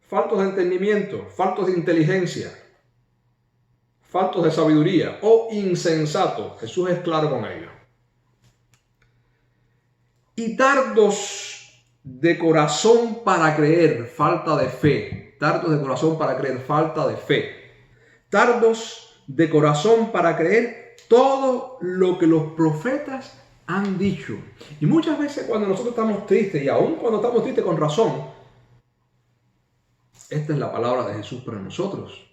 faltos de entendimiento, faltos de inteligencia, faltos de sabiduría. Oh insensatos. Jesús es claro con ellos. Y tardos de corazón para creer, falta de fe. Tardos de corazón para creer, falta de fe. Tardos de corazón para creer todo lo que los profetas han dicho. Y muchas veces cuando nosotros estamos tristes, y aún cuando estamos tristes con razón, esta es la palabra de Jesús para nosotros.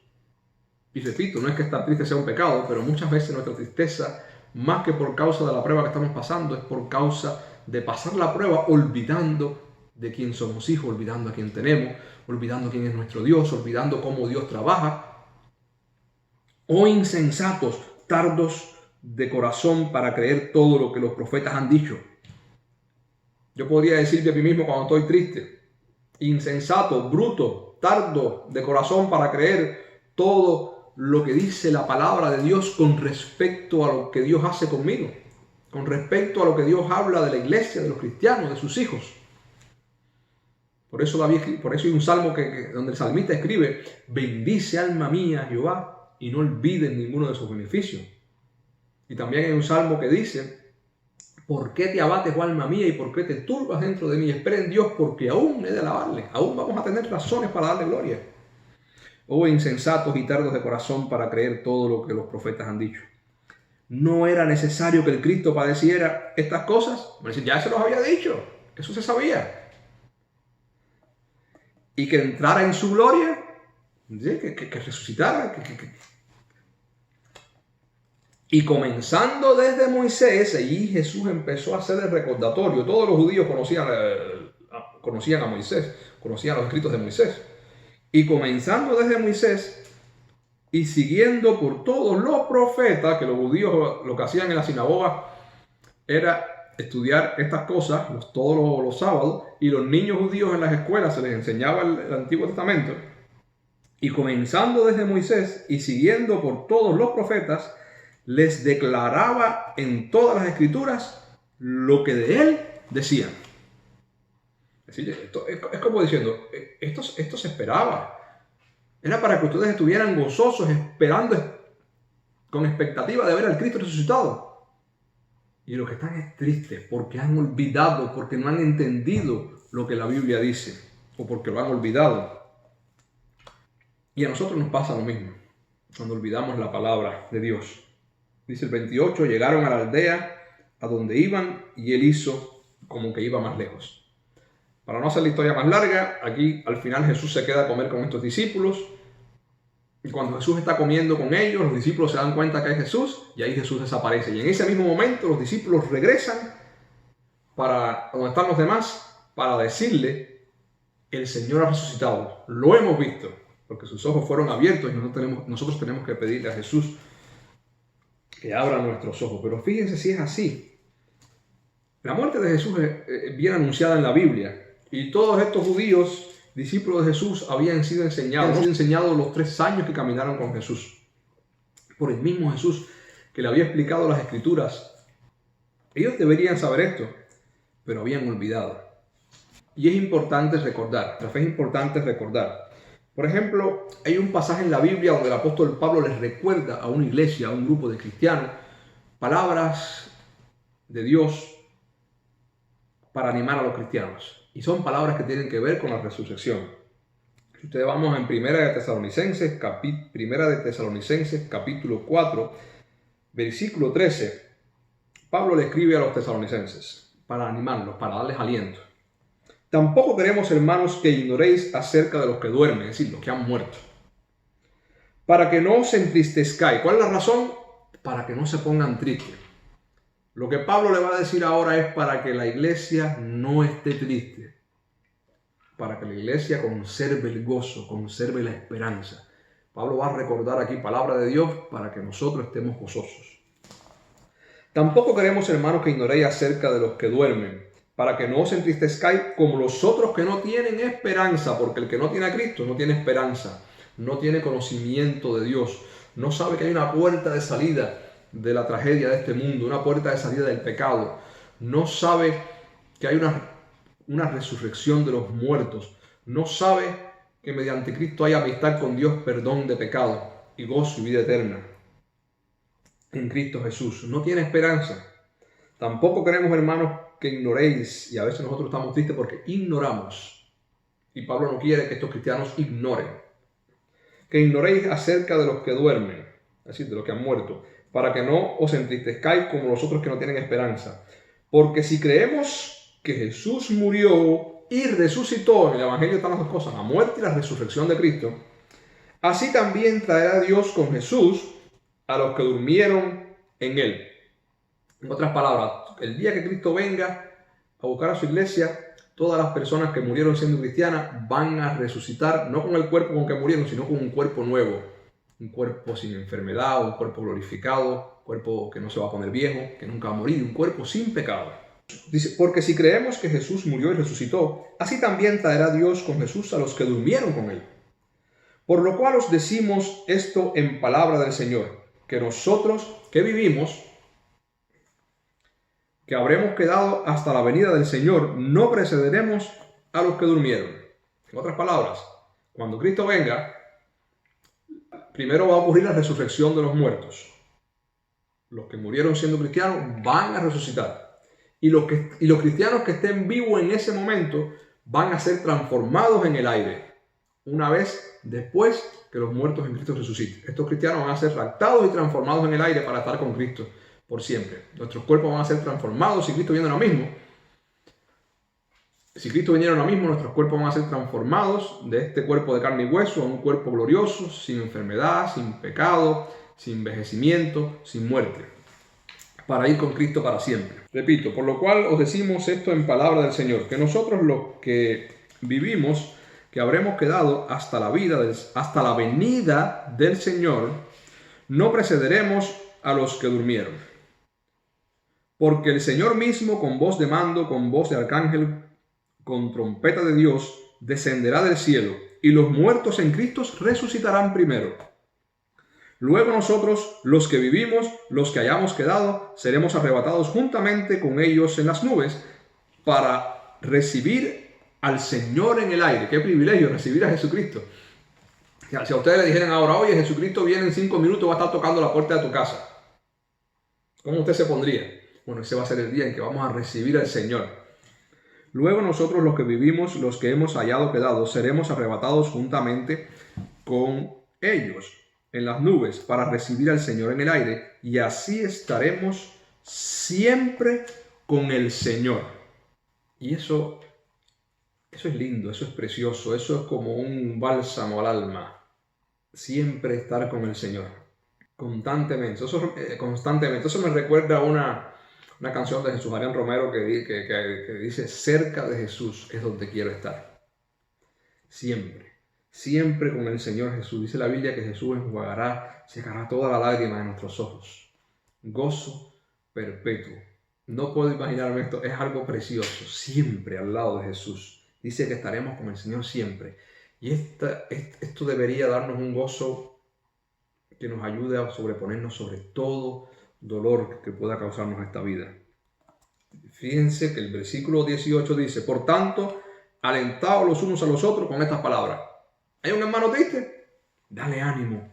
Y repito, no es que estar triste sea un pecado, pero muchas veces nuestra tristeza, más que por causa de la prueba que estamos pasando, es por causa de pasar la prueba olvidando de quién somos hijos, olvidando a quién tenemos, olvidando quién es nuestro Dios, olvidando cómo Dios trabaja. Oh insensatos, tardos de corazón para creer todo lo que los profetas han dicho. Yo podría decirte a mí mismo cuando estoy triste: insensato, bruto, tardo de corazón para creer todo lo que dice la palabra de Dios con respecto a lo que Dios hace conmigo, con respecto a lo que Dios habla de la iglesia, de los cristianos, de sus hijos. Por eso hay un salmo donde el salmista escribe: bendice alma mía a Jehová y no olvides ninguno de sus beneficios. Y también hay un salmo que dice: ¿por qué te abates, oh alma mía, y por qué te turbas dentro de mí? Espera en Dios, porque aún he de alabarle, aún vamos a tener razones para darle gloria. Oh insensatos y tardos de corazón para creer todo lo que los profetas han dicho. ¿No era necesario que el Cristo padeciera estas cosas? Ya se los había dicho, eso se sabía. Y que entrara en su gloria, que resucitara. Y comenzando desde Moisés, allí Jesús empezó a hacer el recordatorio. Todos los judíos conocían a Moisés, conocían los escritos de Moisés. Y comenzando desde Moisés y siguiendo por todos los profetas, que los judíos lo que hacían en la sinagoga era estudiar estas cosas todos los sábados, y los niños judíos en las escuelas se les enseñaba el Antiguo Testamento. Y comenzando desde Moisés y siguiendo por todos los profetas, les declaraba en todas las escrituras lo que de él decían. Es decir, esto es como diciendo, esto se esperaba. Era para que ustedes estuvieran gozosos, esperando con expectativa de ver al Cristo resucitado. Y los que están es tristes porque han olvidado, porque no han entendido lo que la Biblia dice, o porque lo han olvidado. Y a nosotros nos pasa lo mismo cuando olvidamos la palabra de Dios. Dice el 28, llegaron a la aldea a donde iban y él hizo como que iba más lejos. Para no hacer la historia más larga, aquí al final Jesús se queda a comer con estos discípulos. Y cuando Jesús está comiendo con ellos, los discípulos se dan cuenta que es Jesús y ahí Jesús desaparece. Y en ese mismo momento los discípulos regresan para donde están los demás para decirle: el Señor ha resucitado, lo hemos visto, porque sus ojos fueron abiertos y nosotros tenemos que pedirle a Jesús que abra nuestros ojos. Pero fíjense si es así. La muerte de Jesús es bien anunciada en la Biblia. Y todos estos judíos, discípulos de Jesús, habían sido enseñados los 3 años que caminaron con Jesús. Por el mismo Jesús que le había explicado las Escrituras. Ellos deberían saber esto, pero habían olvidado. Y es importante recordar, la fe es importante recordar. Por ejemplo, hay un pasaje en la Biblia donde el apóstol Pablo les recuerda a una iglesia, a un grupo de cristianos, palabras de Dios para animar a los cristianos. Y son palabras que tienen que ver con la resurrección. Si ustedes vamos en Primera de Tesalonicenses capítulo 4, versículo 13, Pablo le escribe a los tesalonicenses para animarlos, para darles aliento. Tampoco queremos, hermanos, que ignoréis acerca de los que duermen, es decir, los que han muerto, para que no os entristezcáis. ¿Cuál es la razón? Para que no se pongan tristes. Lo que Pablo le va a decir ahora es para que la iglesia no esté triste, para que la iglesia conserve el gozo, conserve la esperanza. Pablo va a recordar aquí palabra de Dios para que nosotros estemos gozosos. Tampoco queremos, hermanos, que ignoréis acerca de los que duermen, para que no os entristezcáis como los otros que no tienen esperanza, porque el que no tiene a Cristo no tiene esperanza. no tiene conocimiento de Dios, no sabe que hay una puerta de salida de la tragedia de este mundo, una puerta de salida del pecado, no sabe que hay una resurrección de los muertos, no sabe que mediante Cristo hay amistad con Dios, perdón de pecado y gozo y vida eterna en Cristo Jesús. No tiene esperanza. Tampoco queremos, hermanos, que ignoréis, y a veces nosotros estamos tristes porque ignoramos, y Pablo no quiere que estos cristianos ignoren, que ignoréis acerca de los que duermen, es decir, de los que han muerto, para que no os entristezcáis como los otros que no tienen esperanza. Porque si creemos que Jesús murió y resucitó, en el Evangelio están las dos cosas, la muerte y la resurrección de Cristo, así también traerá Dios con Jesús a los que durmieron en él. En otras palabras, el día que Cristo venga a buscar a su iglesia, todas las personas que murieron siendo cristianas van a resucitar, no con el cuerpo con que murieron, sino con un cuerpo nuevo. Un cuerpo sin enfermedad, un cuerpo glorificado, un cuerpo que no se va a poner viejo, que nunca va a morir, un cuerpo sin pecado. Dice, porque si creemos que Jesús murió y resucitó, así también traerá Dios con Jesús a los que durmieron con él. Por lo cual os decimos esto en palabra del Señor, que nosotros que vivimos, que habremos quedado hasta la venida del Señor, no precederemos a los que durmieron. En otras palabras, cuando Cristo venga, primero va a ocurrir la resurrección de los muertos. Los que murieron siendo cristianos van a resucitar. Y los cristianos que estén vivos en ese momento van a ser transformados en el aire, una vez después que los muertos en Cristo resuciten. Estos cristianos van a ser raptados y transformados en el aire para estar con Cristo por siempre. Nuestros cuerpos van a ser transformados si Cristo viene ahora mismo. Si Cristo viniera ahora mismo, nuestros cuerpos van a ser transformados de este cuerpo de carne y hueso a un cuerpo glorioso, sin enfermedad, sin pecado, sin envejecimiento, sin muerte, para ir con Cristo para siempre. Repito, por lo cual os decimos esto en palabra del Señor, que nosotros los que vivimos, que habremos quedado hasta la venida del Señor, no precederemos a los que durmieron. Porque el Señor mismo, con voz de mando, con voz de arcángel, con trompeta de Dios, descenderá del cielo, y los muertos en Cristo resucitarán primero. Luego nosotros, los que vivimos, los que hayamos quedado, seremos arrebatados juntamente con ellos en las nubes para recibir al Señor en el aire. Qué privilegio recibir a Jesucristo. Si a ustedes le dijeran ahora, oye, Jesucristo viene en 5 minutos, va a estar tocando la puerta de tu casa, ¿cómo usted se pondría? Bueno, ese va a ser el día en que vamos a recibir al Señor. Luego nosotros, los que vivimos, los que hemos hallado quedado, seremos arrebatados juntamente con ellos en las nubes para recibir al Señor en el aire, y así estaremos siempre con el Señor. Y eso es lindo, eso es precioso, eso es como un bálsamo al alma. Siempre estar con el Señor, constantemente. Eso me recuerda a una canción de Jesús Marián Romero que dice: cerca de Jesús es donde quiero estar. Siempre con el Señor Jesús. Dice la Biblia que Jesús secará toda la lágrima de nuestros ojos. Gozo perpetuo. No puedo imaginarme esto, es algo precioso. Siempre al lado de Jesús. Dice que estaremos con el Señor siempre. Y esto debería darnos un gozo que nos ayude a sobreponernos sobre todo dolor que pueda causarnos esta vida. Fíjense que el versículo 18 dice: por tanto, alentaos los unos a los otros con estas palabras. ¿Hay un hermano triste? Dale ánimo,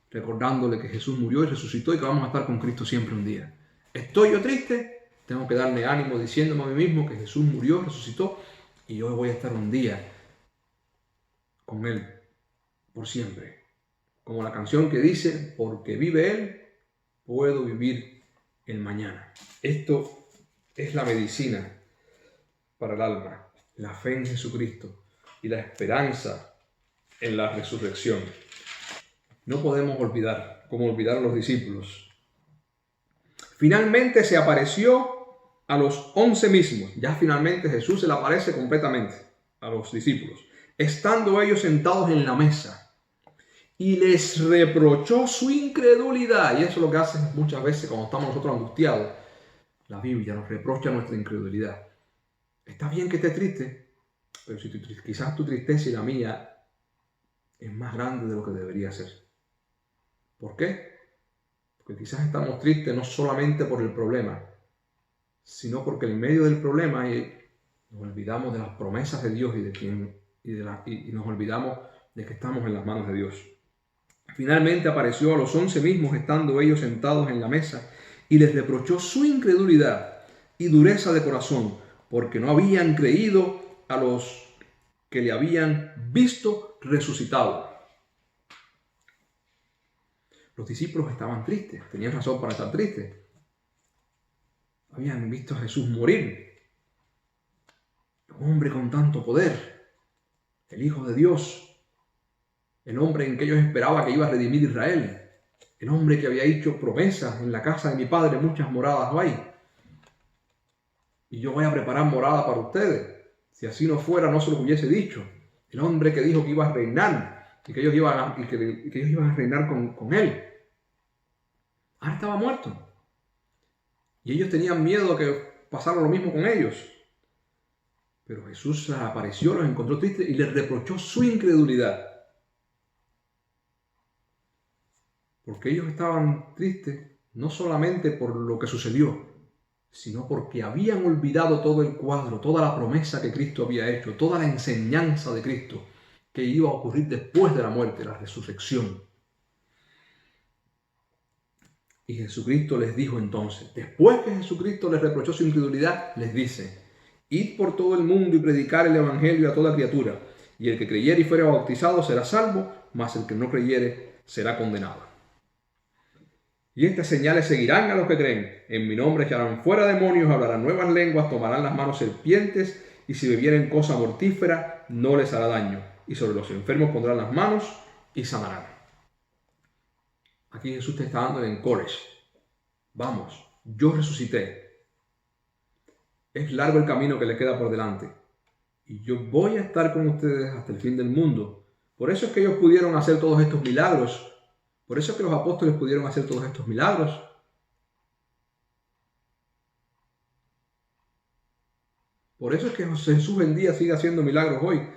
recordándole que Jesús murió y resucitó y que vamos a estar con Cristo siempre un día. ¿Estoy yo triste? Tengo que darme ánimo diciéndome a mí mismo que Jesús murió, resucitó y yo voy a estar un día con Él por siempre. Como la canción que dice: porque vive Él, puedo vivir el mañana. Esto es la medicina para el alma, la fe en Jesucristo y la esperanza en la resurrección. No podemos olvidar, como olvidaron los discípulos. Finalmente se apareció a los 11 mismos. Ya finalmente Jesús se le aparece completamente a los discípulos, estando ellos sentados en la mesa. Y les reprochó su incredulidad. Y eso es lo que hace muchas veces cuando estamos nosotros angustiados. La Biblia nos reprocha nuestra incredulidad. Está bien que estés triste, pero si quizás tu tristeza y la mía es más grande de lo que debería ser. ¿Por qué? Porque quizás estamos tristes no solamente por el problema, sino porque en medio del problema nos olvidamos de las promesas de Dios y nos olvidamos de que estamos en las manos de Dios. Finalmente apareció a los 11 mismos, estando ellos sentados en la mesa, y les reprochó su incredulidad y dureza de corazón, porque no habían creído a los que le habían visto resucitado. Los discípulos estaban tristes, tenían razón para estar tristes. Habían visto a Jesús morir. Un hombre con tanto poder, el Hijo de Dios, el hombre en que ellos esperaban que iba a redimir Israel, el hombre que había hecho promesas: en la casa de mi Padre muchas moradas hay, y yo voy a preparar morada para ustedes. Si así no fuera, no se los hubiese dicho. El hombre que dijo que iba a reinar y que ellos iban a reinar con él, ahora estaba muerto. Y ellos tenían miedo de que pasara lo mismo con ellos. Pero Jesús les apareció, los encontró tristes y les reprochó su incredulidad. Porque ellos estaban tristes no solamente por lo que sucedió, sino porque habían olvidado todo el cuadro, toda la promesa que Cristo había hecho, toda la enseñanza de Cristo que iba a ocurrir después de la muerte, la resurrección. Y Jesucristo les dijo entonces, después que Jesucristo les reprochó su incredulidad, les dice: id por todo el mundo y predicar el evangelio a toda criatura, y el que creyere y fuere bautizado será salvo, mas el que no creyere será condenado. Y estas señales seguirán a los que creen. En mi nombre echarán fuera demonios, hablarán nuevas lenguas, tomarán las manos serpientes, y si bebieren cosa mortífera, no les hará daño. Y sobre los enfermos pondrán las manos y sanarán. Aquí Jesús te está dando el encourage. Vamos, yo resucité. Es largo el camino que les queda por delante. Y yo voy a estar con ustedes hasta el fin del mundo. Por eso es que ellos pudieron hacer todos estos milagros. Por eso es que los apóstoles pudieron hacer todos estos milagros. Por eso es que Jesús en día sigue haciendo milagros hoy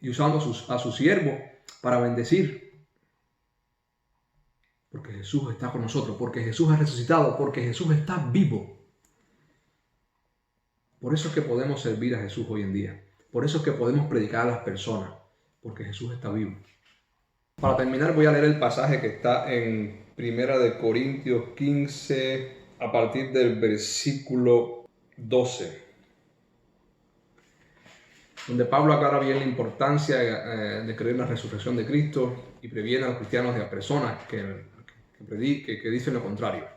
y usando a sus siervos para bendecir. Porque Jesús está con nosotros, porque Jesús ha resucitado, porque Jesús está vivo. Por eso es que podemos servir a Jesús hoy en día. Por eso es que podemos predicar a las personas, porque Jesús está vivo. Para terminar voy a leer el pasaje que está en 1 Corintios 15 a partir del versículo 12. Donde Pablo aclara bien la importancia de creer en la resurrección de Cristo y previene a los cristianos de las personas que dicen lo contrario.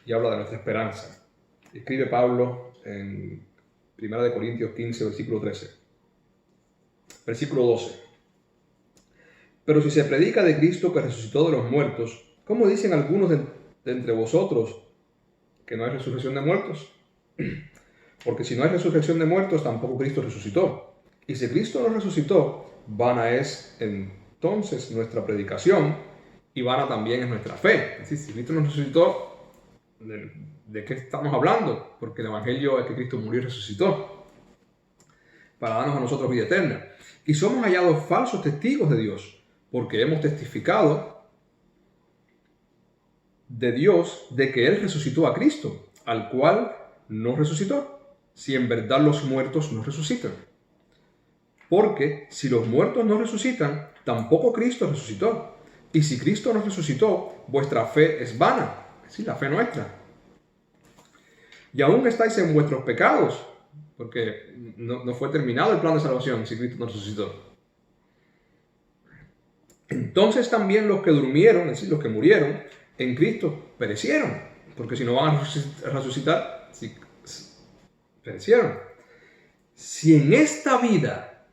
Y habla de nuestra esperanza. Escribe Pablo en 1 Corintios 15, versículo 13. Versículo 12. Pero si se predica de Cristo que resucitó de los muertos, ¿cómo dicen algunos de entre vosotros que no hay resurrección de muertos? Porque si no hay resurrección de muertos, tampoco Cristo resucitó. Y si Cristo no resucitó, vana es entonces nuestra predicación y vana también es nuestra fe. Es decir, si Cristo no resucitó, ¿de qué estamos hablando? Porque el Evangelio es que Cristo murió y resucitó para darnos a nosotros vida eterna. Y somos hallados falsos testigos de Dios, porque hemos testificado de Dios de que Él resucitó a Cristo, al cual no resucitó, si en verdad los muertos no resucitan. Porque si los muertos no resucitan, tampoco Cristo resucitó. Y si Cristo no resucitó, vuestra fe es vana, es decir, la fe nuestra. Y aún estáis en vuestros pecados, porque no fue terminado el plan de salvación si Cristo no resucitó. Entonces también los que durmieron, es decir, los que murieron en Cristo, perecieron. Porque si no van a resucitar, perecieron. Si en esta vida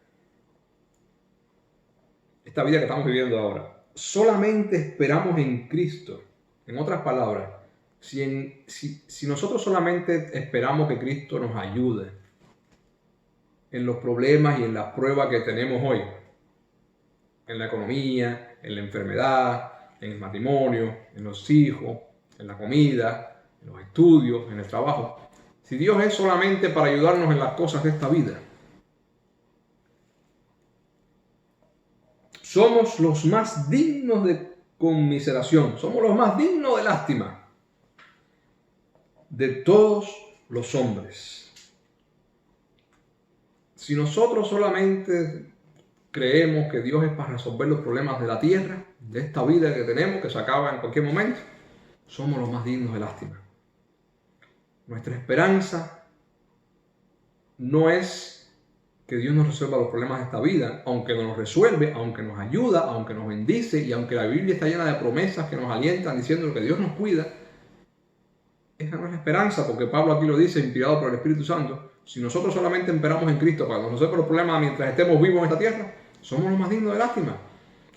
que estamos viviendo ahora, solamente esperamos en Cristo, en otras palabras, si nosotros solamente esperamos que Cristo nos ayude en los problemas y en las pruebas que tenemos hoy, en la economía, en la enfermedad, en el matrimonio, en los hijos, en la comida, en los estudios, en el trabajo. Si Dios es solamente para ayudarnos en las cosas de esta vida, somos los más dignos de conmiseración, somos los más dignos de lástima de todos los hombres. Si nosotros solamente creemos que Dios es para resolver los problemas de la tierra, de esta vida que tenemos, que se acaba en cualquier momento, somos los más dignos de lástima. Nuestra esperanza no es que Dios nos resuelva los problemas de esta vida, aunque nos los resuelve, aunque nos ayuda, aunque nos bendice y aunque la Biblia está llena de promesas que nos alientan diciendo que Dios nos cuida. Esa no es la esperanza, porque Pablo aquí lo dice, inspirado por el Espíritu Santo. Si nosotros solamente esperamos en Cristo para resolver los problemas mientras estemos vivos en esta tierra, somos los más dignos de lástima.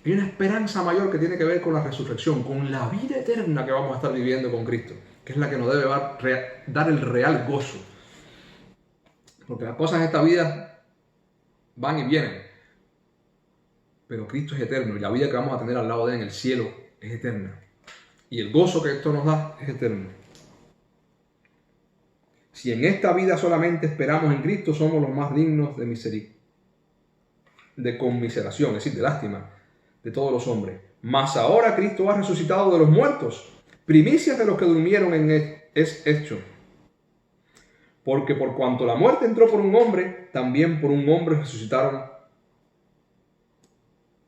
Hay una esperanza mayor que tiene que ver con la resurrección, con la vida eterna que vamos a estar viviendo con Cristo, que es la que nos debe dar el real gozo. Porque las cosas de esta vida van y vienen, pero Cristo es eterno y la vida que vamos a tener al lado de él en el cielo es eterna. Y el gozo que esto nos da es eterno. Si en esta vida solamente esperamos en Cristo, somos los más dignos de misericordia, de conmiseración, es decir, de lástima de todos los hombres. Mas ahora Cristo ha resucitado de los muertos, primicias de los que durmieron en él es hecho. Porque por cuanto la muerte entró por un hombre, también por un hombre resucitaron.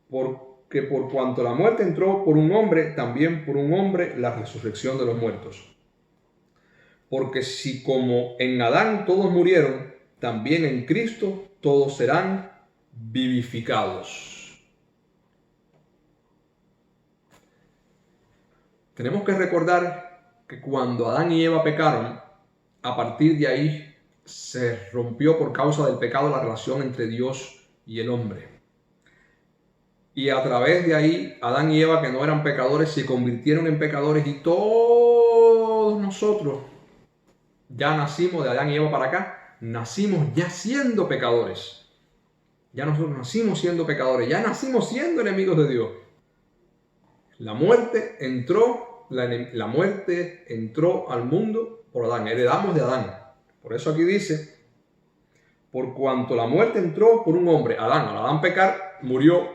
Porque por cuanto la muerte entró por un hombre, también por un hombre la resurrección de los muertos. Porque si como en Adán todos murieron, también en Cristo todos serán vivificados. Tenemos que recordar que cuando Adán y Eva pecaron, a partir de ahí se rompió por causa del pecado la relación entre Dios y el hombre. Y a través de ahí, Adán y Eva, que no eran pecadores, se convirtieron en pecadores y todos nosotros ya nacimos de Adán y Eva para acá, nacimos ya siendo pecadores. Ya nosotros nacimos siendo pecadores, ya nacimos siendo enemigos de Dios. La muerte entró al mundo por Adán, heredamos de Adán. Por eso aquí dice, por cuanto la muerte entró por un hombre, Adán, al Adán pecar, murió,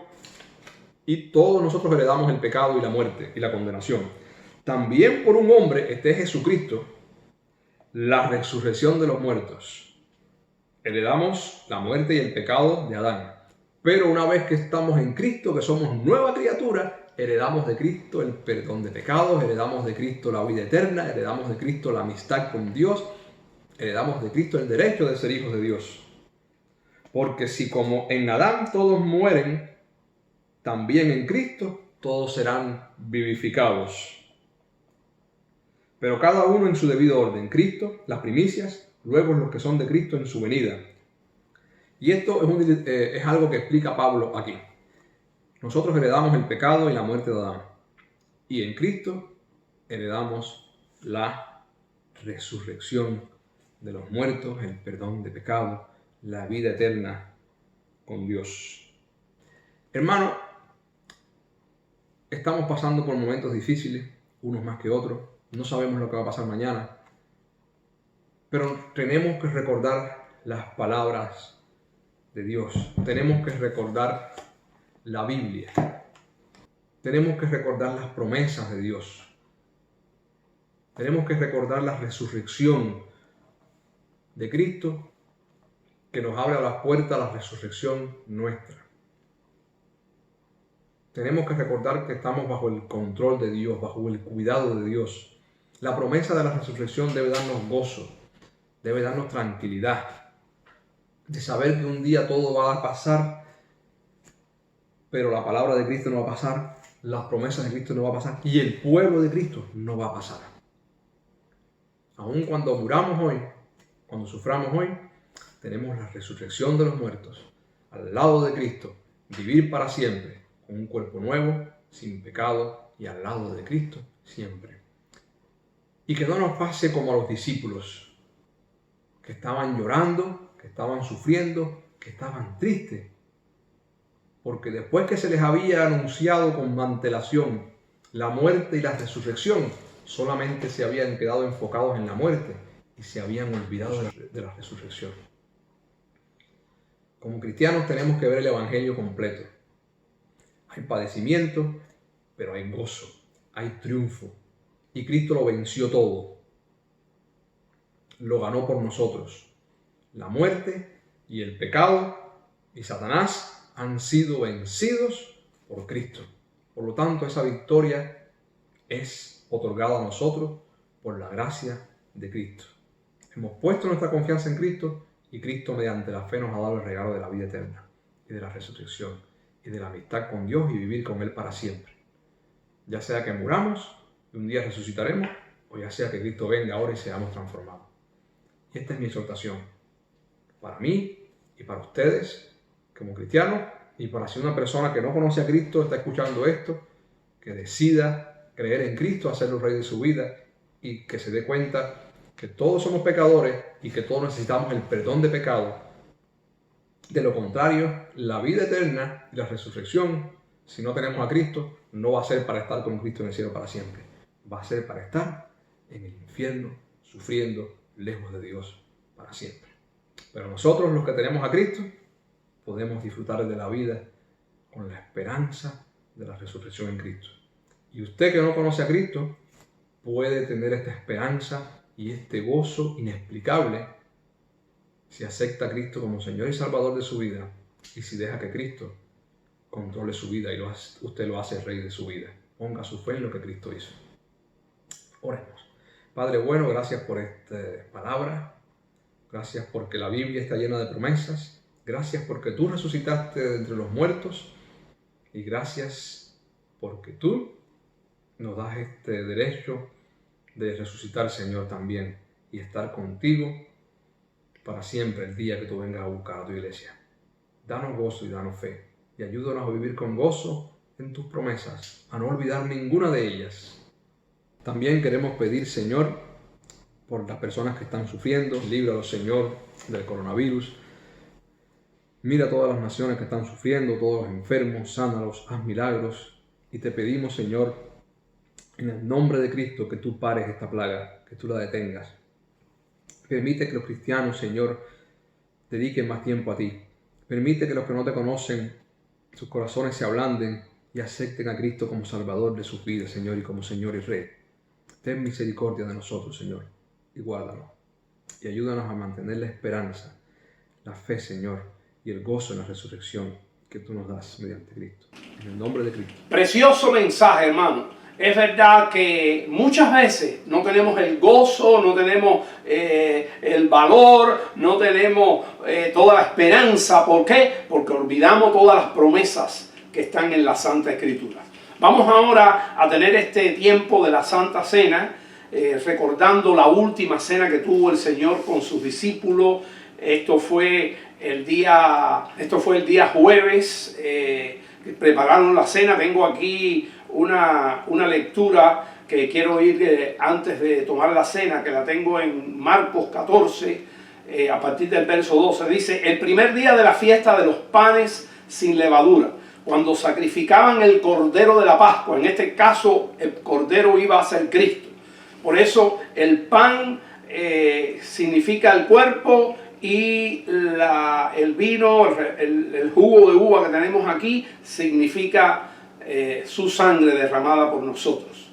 y todos nosotros heredamos el pecado y la muerte y la condenación. También por un hombre, este es Jesucristo, la resurrección de los muertos. Heredamos la muerte y el pecado de Adán. Pero una vez que estamos en Cristo, que somos nueva criatura, heredamos de Cristo el perdón de pecados, heredamos de Cristo la vida eterna, heredamos de Cristo la amistad con Dios, heredamos de Cristo el derecho de ser hijos de Dios. Porque si como en Adán todos mueren, también en Cristo todos serán vivificados. Pero cada uno en su debido orden. Cristo, las primicias, luego los que son de Cristo en su venida. Y esto es algo que explica Pablo aquí. Nosotros heredamos el pecado y la muerte de Adán. Y en Cristo heredamos la resurrección de los muertos, el perdón de pecado, la vida eterna con Dios. Hermano, estamos pasando por momentos difíciles, unos más que otros. No sabemos lo que va a pasar mañana. Pero tenemos que recordar las palabras de Dios. Tenemos que recordar la Biblia. Tenemos que recordar las promesas de Dios. Tenemos que recordar la resurrección de Cristo que nos abre las puertas a la resurrección nuestra. Tenemos que recordar que estamos bajo el control de Dios, bajo el cuidado de Dios. La promesa de la resurrección debe darnos gozo, debe darnos tranquilidad, de saber que un día todo va a pasar, pero la palabra de Cristo no va a pasar, las promesas de Cristo no va a pasar y el pueblo de Cristo no va a pasar. Aun cuando muramos hoy, cuando suframos hoy, tenemos la resurrección de los muertos al lado de Cristo, vivir para siempre con un cuerpo nuevo, sin pecado y al lado de Cristo siempre. Y que no nos pase como a los discípulos, que estaban llorando, que estaban sufriendo, que estaban tristes. Porque después que se les había anunciado con antelación la muerte y la resurrección, solamente se habían quedado enfocados en la muerte y se habían olvidado de la resurrección. Como cristianos tenemos que ver el Evangelio completo. hay padecimiento, pero hay gozo, hay triunfo. Y Cristo lo venció todo. Lo ganó por nosotros. La muerte y el pecado y Satanás han sido vencidos por Cristo. Por lo tanto, esa victoria es otorgada a nosotros por la gracia de Cristo. Hemos puesto nuestra confianza en Cristo y Cristo mediante la fe nos ha dado el regalo de la vida eterna y de la resurrección y de la amistad con Dios y vivir con Él para siempre. Ya sea que muramos y un día resucitaremos, o ya sea que Cristo venga ahora y seamos transformados. Y esta es mi exhortación para mí y para ustedes como cristianos, y para si una persona que no conoce a Cristo está escuchando esto, que decida creer en Cristo, hacerlo rey de su vida y que se dé cuenta que todos somos pecadores y que todos necesitamos el perdón de pecado. De lo contrario, la vida eterna y la resurrección, si no tenemos a Cristo, no va a ser para estar con Cristo en el cielo para siempre. Va a ser para estar en el infierno, sufriendo, lejos de Dios para siempre. Pero nosotros, los que tenemos a Cristo, podemos disfrutar de la vida con la esperanza de la resurrección en Cristo. Y usted que no conoce a Cristo, puede tener esta esperanza y este gozo inexplicable si acepta a Cristo como Señor y Salvador de su vida y si deja que Cristo controle su vida y usted lo hace rey de su vida. Ponga su fe en lo que Cristo hizo. Oremos. Padre bueno, gracias por esta palabra. Gracias porque la Biblia está llena de promesas. Gracias porque tú resucitaste de entre los muertos. Y gracias porque tú nos das este derecho de resucitar, Señor, también. Y estar contigo para siempre el día que tú vengas a buscar a tu iglesia. Danos gozo y danos fe. Y ayúdanos a vivir con gozo en tus promesas. A no olvidar ninguna de ellas. También queremos pedir, Señor, por las personas que están sufriendo. Líbralos, Señor, del coronavirus. Mira todas las naciones que están sufriendo, todos los enfermos, sánalos, haz milagros. Y te pedimos, Señor, en el nombre de Cristo, que tú pares esta plaga, que tú la detengas. Permite que los cristianos, Señor, dediquen más tiempo a ti. Permite que los que no te conocen, sus corazones se ablanden y acepten a Cristo como Salvador de sus vidas, Señor, y como Señor y Rey. Ten misericordia de nosotros, Señor, y guárdanos. Y ayúdanos a mantener la esperanza, la fe, Señor, y el gozo en la resurrección que tú nos das mediante Cristo. En el nombre de Cristo. Precioso mensaje, hermano. Es verdad que muchas veces no tenemos el gozo, no tenemos el valor, no tenemos toda la esperanza. ¿Por qué? Porque olvidamos todas las promesas que están en la Santa Escritura. Vamos ahora a tener este tiempo de la Santa Cena, recordando la última cena que tuvo el Señor con sus discípulos. Esto fue el día jueves, prepararon la cena. Tengo aquí una lectura que quiero ir antes de tomar la cena, que la tengo en Marcos 14, a partir del verso 12. Dice: el primer día de la fiesta de los panes sin levadura, cuando sacrificaban el cordero de la Pascua. En este caso el cordero iba a ser Cristo. Por eso el pan significa el cuerpo, y el vino, el jugo de uva que tenemos aquí, significa su sangre derramada por nosotros.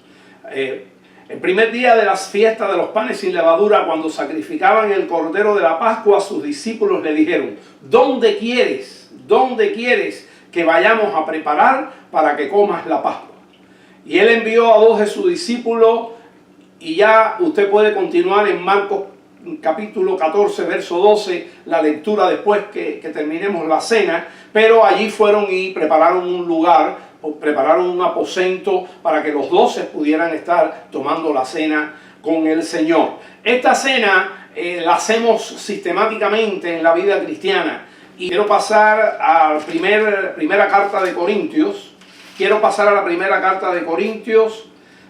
El primer día de las fiestas de los panes sin levadura, cuando sacrificaban el cordero de la Pascua, sus discípulos le dijeron: ¿Dónde quieres que vayamos a preparar para que comas la Pascua? Y él envió a 2 de sus discípulos, y ya usted puede continuar en Marcos capítulo 14, verso 12, la lectura después que terminemos la cena. Pero allí fueron y prepararon un lugar, prepararon un aposento para que los 12 pudieran estar tomando la cena con el Señor. Esta cena la hacemos sistemáticamente en la vida cristiana. Y quiero pasar a la primera carta de Corintios.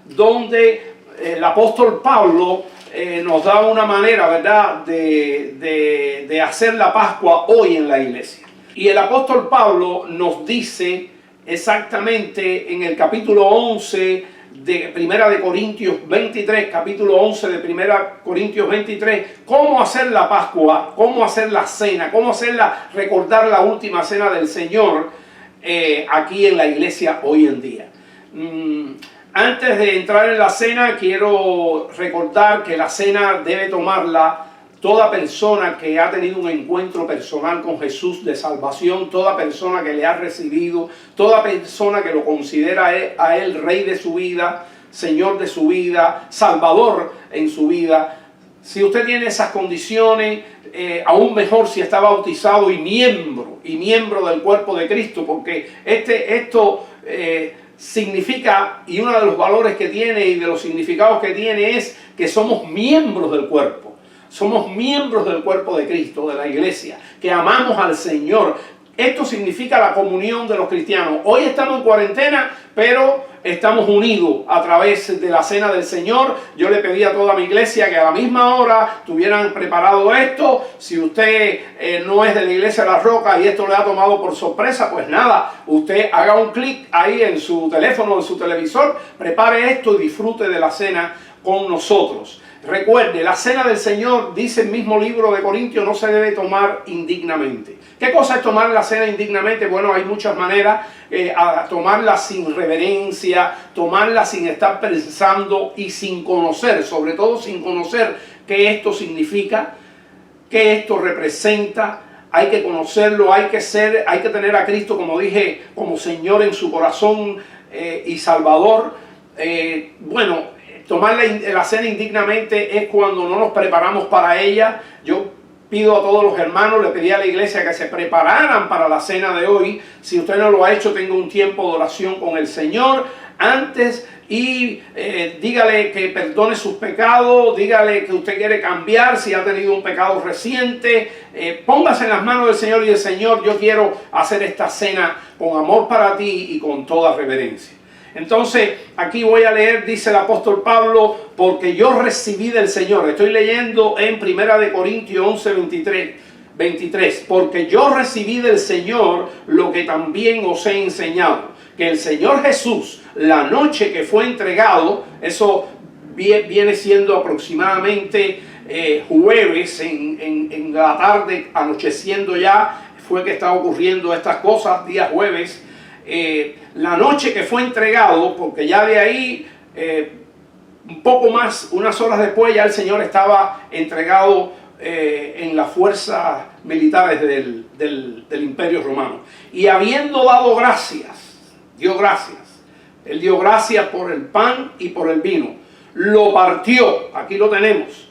Donde el apóstol Pablo nos da una manera, ¿verdad?, de hacer la Pascua hoy en la iglesia. Y el apóstol Pablo nos dice exactamente en el capítulo 11 de Primera de Corintios 23, capítulo 11 de Primera Corintios 23, cómo hacer la Pascua, cómo hacer la cena, cómo recordar la última cena del Señor. aquí en la iglesia hoy en día. Antes de entrar en la cena, quiero recordar que la cena debe tomarla toda persona que ha tenido un encuentro personal con Jesús de salvación, toda persona que le ha recibido, toda persona que lo considera a Él Rey de su vida, Señor de su vida, Salvador en su vida. Si usted tiene esas condiciones, aún mejor si está bautizado y miembro del cuerpo de Cristo, porque esto significa, y uno de los valores que tiene y de los significados que tiene es que somos miembros del cuerpo. Somos miembros del cuerpo de Cristo, de la iglesia, que amamos al Señor. Esto significa la comunión de los cristianos. Hoy estamos en cuarentena, pero estamos unidos a través de la cena del Señor. Yo le pedí a toda mi iglesia que a la misma hora tuvieran preparado esto. Si usted no es de la iglesia de La Roca y esto le ha tomado por sorpresa, pues nada, usted haga un clic ahí en su teléfono, en su televisor, prepare esto y disfrute de la cena con nosotros. Recuerde, la cena del Señor, dice el mismo libro de Corintios, no se debe tomar indignamente. ¿Qué cosa es tomar la cena indignamente? Bueno, hay muchas maneras. A tomarla sin reverencia, tomarla sin estar pensando y sin conocer, sobre todo sin conocer qué esto significa, qué esto representa. Hay que conocerlo, hay que tener a Cristo, como dije, como Señor en su corazón y Salvador. Tomar la cena indignamente es cuando no nos preparamos para ella. Yo pido a todos los hermanos, le pedí a la iglesia que se prepararan para la cena de hoy. Si usted no lo ha hecho, tenga un tiempo de oración con el Señor antes y dígale que perdone sus pecados, dígale que usted quiere cambiar, si ha tenido un pecado reciente. Póngase en las manos del Señor y del Señor, yo quiero hacer esta cena con amor para ti y con toda reverencia. Entonces, aquí voy a leer, dice el apóstol Pablo, porque yo recibí del Señor. Estoy leyendo en 1 Corintios 11, 23. Porque yo recibí del Señor lo que también os he enseñado. Que el Señor Jesús, la noche que fue entregado, eso viene siendo aproximadamente jueves, en la tarde, anocheciendo ya, fue que estaba ocurriendo estas cosas, día jueves. La noche que fue entregado, porque ya de ahí, un poco más, unas horas después, ya el Señor estaba entregado en las fuerzas militares del Imperio Romano. Y habiendo dado gracias, dio gracias. Él dio gracias por el pan y por el vino. Lo partió, aquí lo tenemos,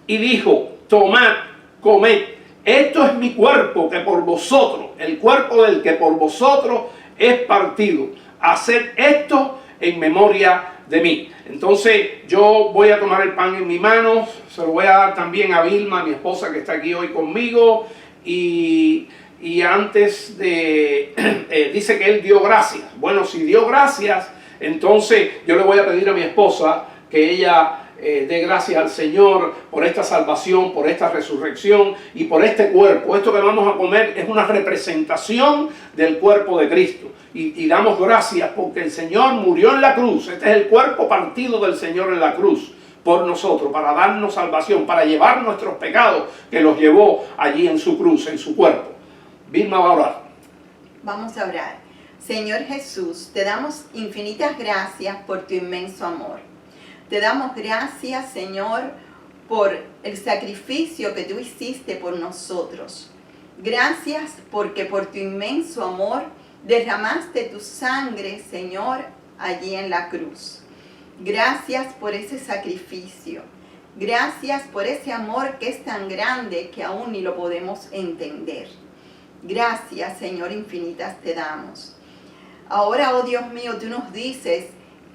y dijo: tomad, comed, esto es mi cuerpo que por vosotros, el cuerpo del que por vosotros es partido. Haced esto en memoria de mí. Entonces yo voy a tomar el pan en mi mano, se lo voy a dar también a Vilma, mi esposa, que está aquí hoy conmigo, y antes de dice que él dio gracias. Bueno, si dio gracias, entonces yo le voy a pedir a mi esposa que ella dé gracias al Señor por esta salvación, por esta resurrección y por este cuerpo. Esto que vamos a comer es una representación del cuerpo de Cristo. Y damos gracias porque el Señor murió en la cruz. Este es el cuerpo partido del Señor en la cruz por nosotros, para darnos salvación, para llevar nuestros pecados que los llevó allí en su cruz, en su cuerpo. Vilma va a orar. Vamos a orar. Señor Jesús, te damos infinitas gracias por tu inmenso amor. Te damos gracias, Señor, por el sacrificio que tú hiciste por nosotros. Gracias porque por tu inmenso amor derramaste tu sangre, Señor, allí en la cruz. Gracias por ese sacrificio. Gracias por ese amor que es tan grande que aún ni lo podemos entender. Gracias, Señor, infinitas te damos. Ahora, oh Dios mío, tú nos dices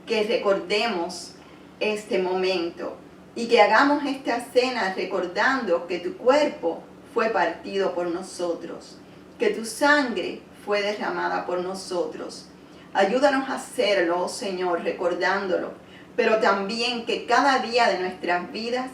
que recordemos este momento y que hagamos esta cena recordando que tu cuerpo fue partido por nosotros, que tu sangre fue derramada por nosotros. Ayúdanos a hacerlo, oh Señor, recordándolo, pero también que cada día de nuestras vidas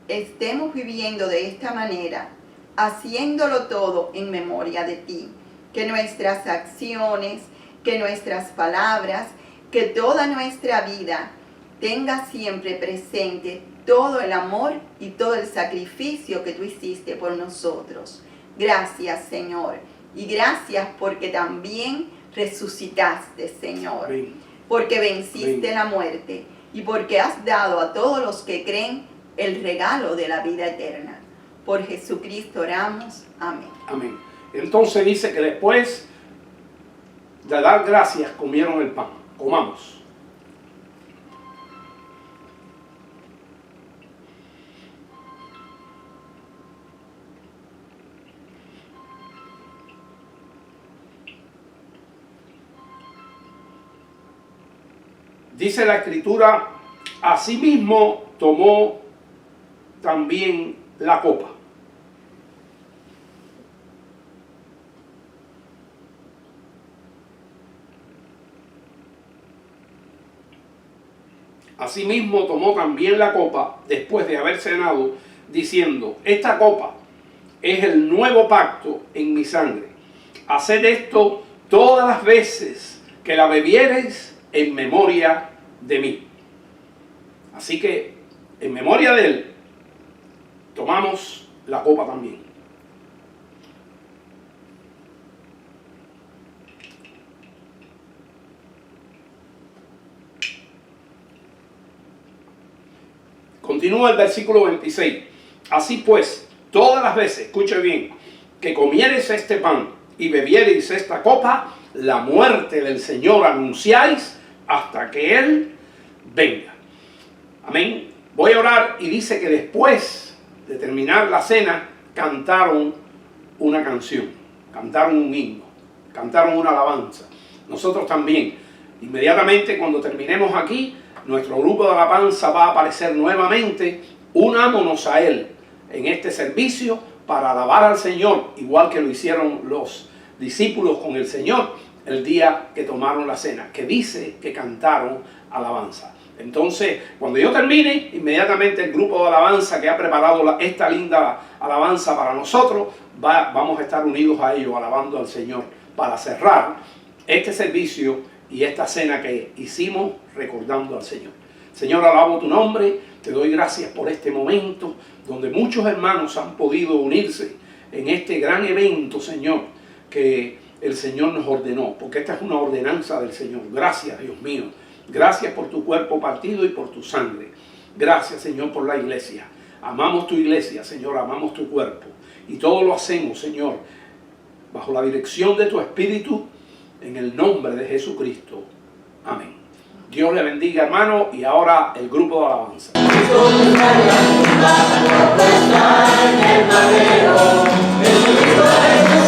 estemos viviendo de esta manera, haciéndolo todo en memoria de ti, que nuestras acciones, que nuestras palabras, que toda nuestra vida tenga siempre presente todo el amor y todo el sacrificio que tú hiciste por nosotros. Gracias, Señor. Y gracias porque también resucitaste, Señor. Amén. Porque venciste Amén. la muerte y porque has dado a todos los que creen el regalo de la vida eterna. Por Jesucristo oramos. Amén. Amén. Entonces dice que después de dar gracias comieron el pan. Comamos. Dice la Escritura, asimismo tomó también la copa. Asimismo tomó también la copa después de haber cenado, diciendo, esta copa es el nuevo pacto en mi sangre. Haced esto todas las veces que la bebiereis en memoria de mí. Así que, en memoria de él, tomamos la copa también. Continúa el versículo 26. Así pues, todas las veces, escuche bien, que comiereis este pan y bebiereis esta copa, la muerte del Señor anunciáis hasta que Él venga. Amén. Voy a orar y dice que después de terminar la cena, cantaron una canción, cantaron un himno, cantaron una alabanza. Nosotros también, inmediatamente cuando terminemos aquí, nuestro grupo de alabanza va a aparecer nuevamente. Unámonos a Él en este servicio para alabar al Señor, igual que lo hicieron los discípulos con el Señor el día que tomaron la cena, que dice que cantaron alabanza. Entonces, cuando yo termine, inmediatamente el grupo de alabanza que ha preparado esta linda alabanza para nosotros, vamos a estar unidos a ellos, alabando al Señor, para cerrar este servicio y esta cena que hicimos recordando al Señor. Señor, alabo tu nombre, te doy gracias por este momento donde muchos hermanos han podido unirse en este gran evento, Señor, que el Señor nos ordenó, porque esta es una ordenanza del Señor. Gracias, Dios mío. Gracias por tu cuerpo partido y por tu sangre. Gracias, Señor, por la iglesia. Amamos tu iglesia, Señor, amamos tu cuerpo. Y todo lo hacemos, Señor, bajo la dirección de tu Espíritu, en el nombre de Jesucristo. Amén. Dios le bendiga, hermano, y ahora el grupo de alabanza. Jesucristo es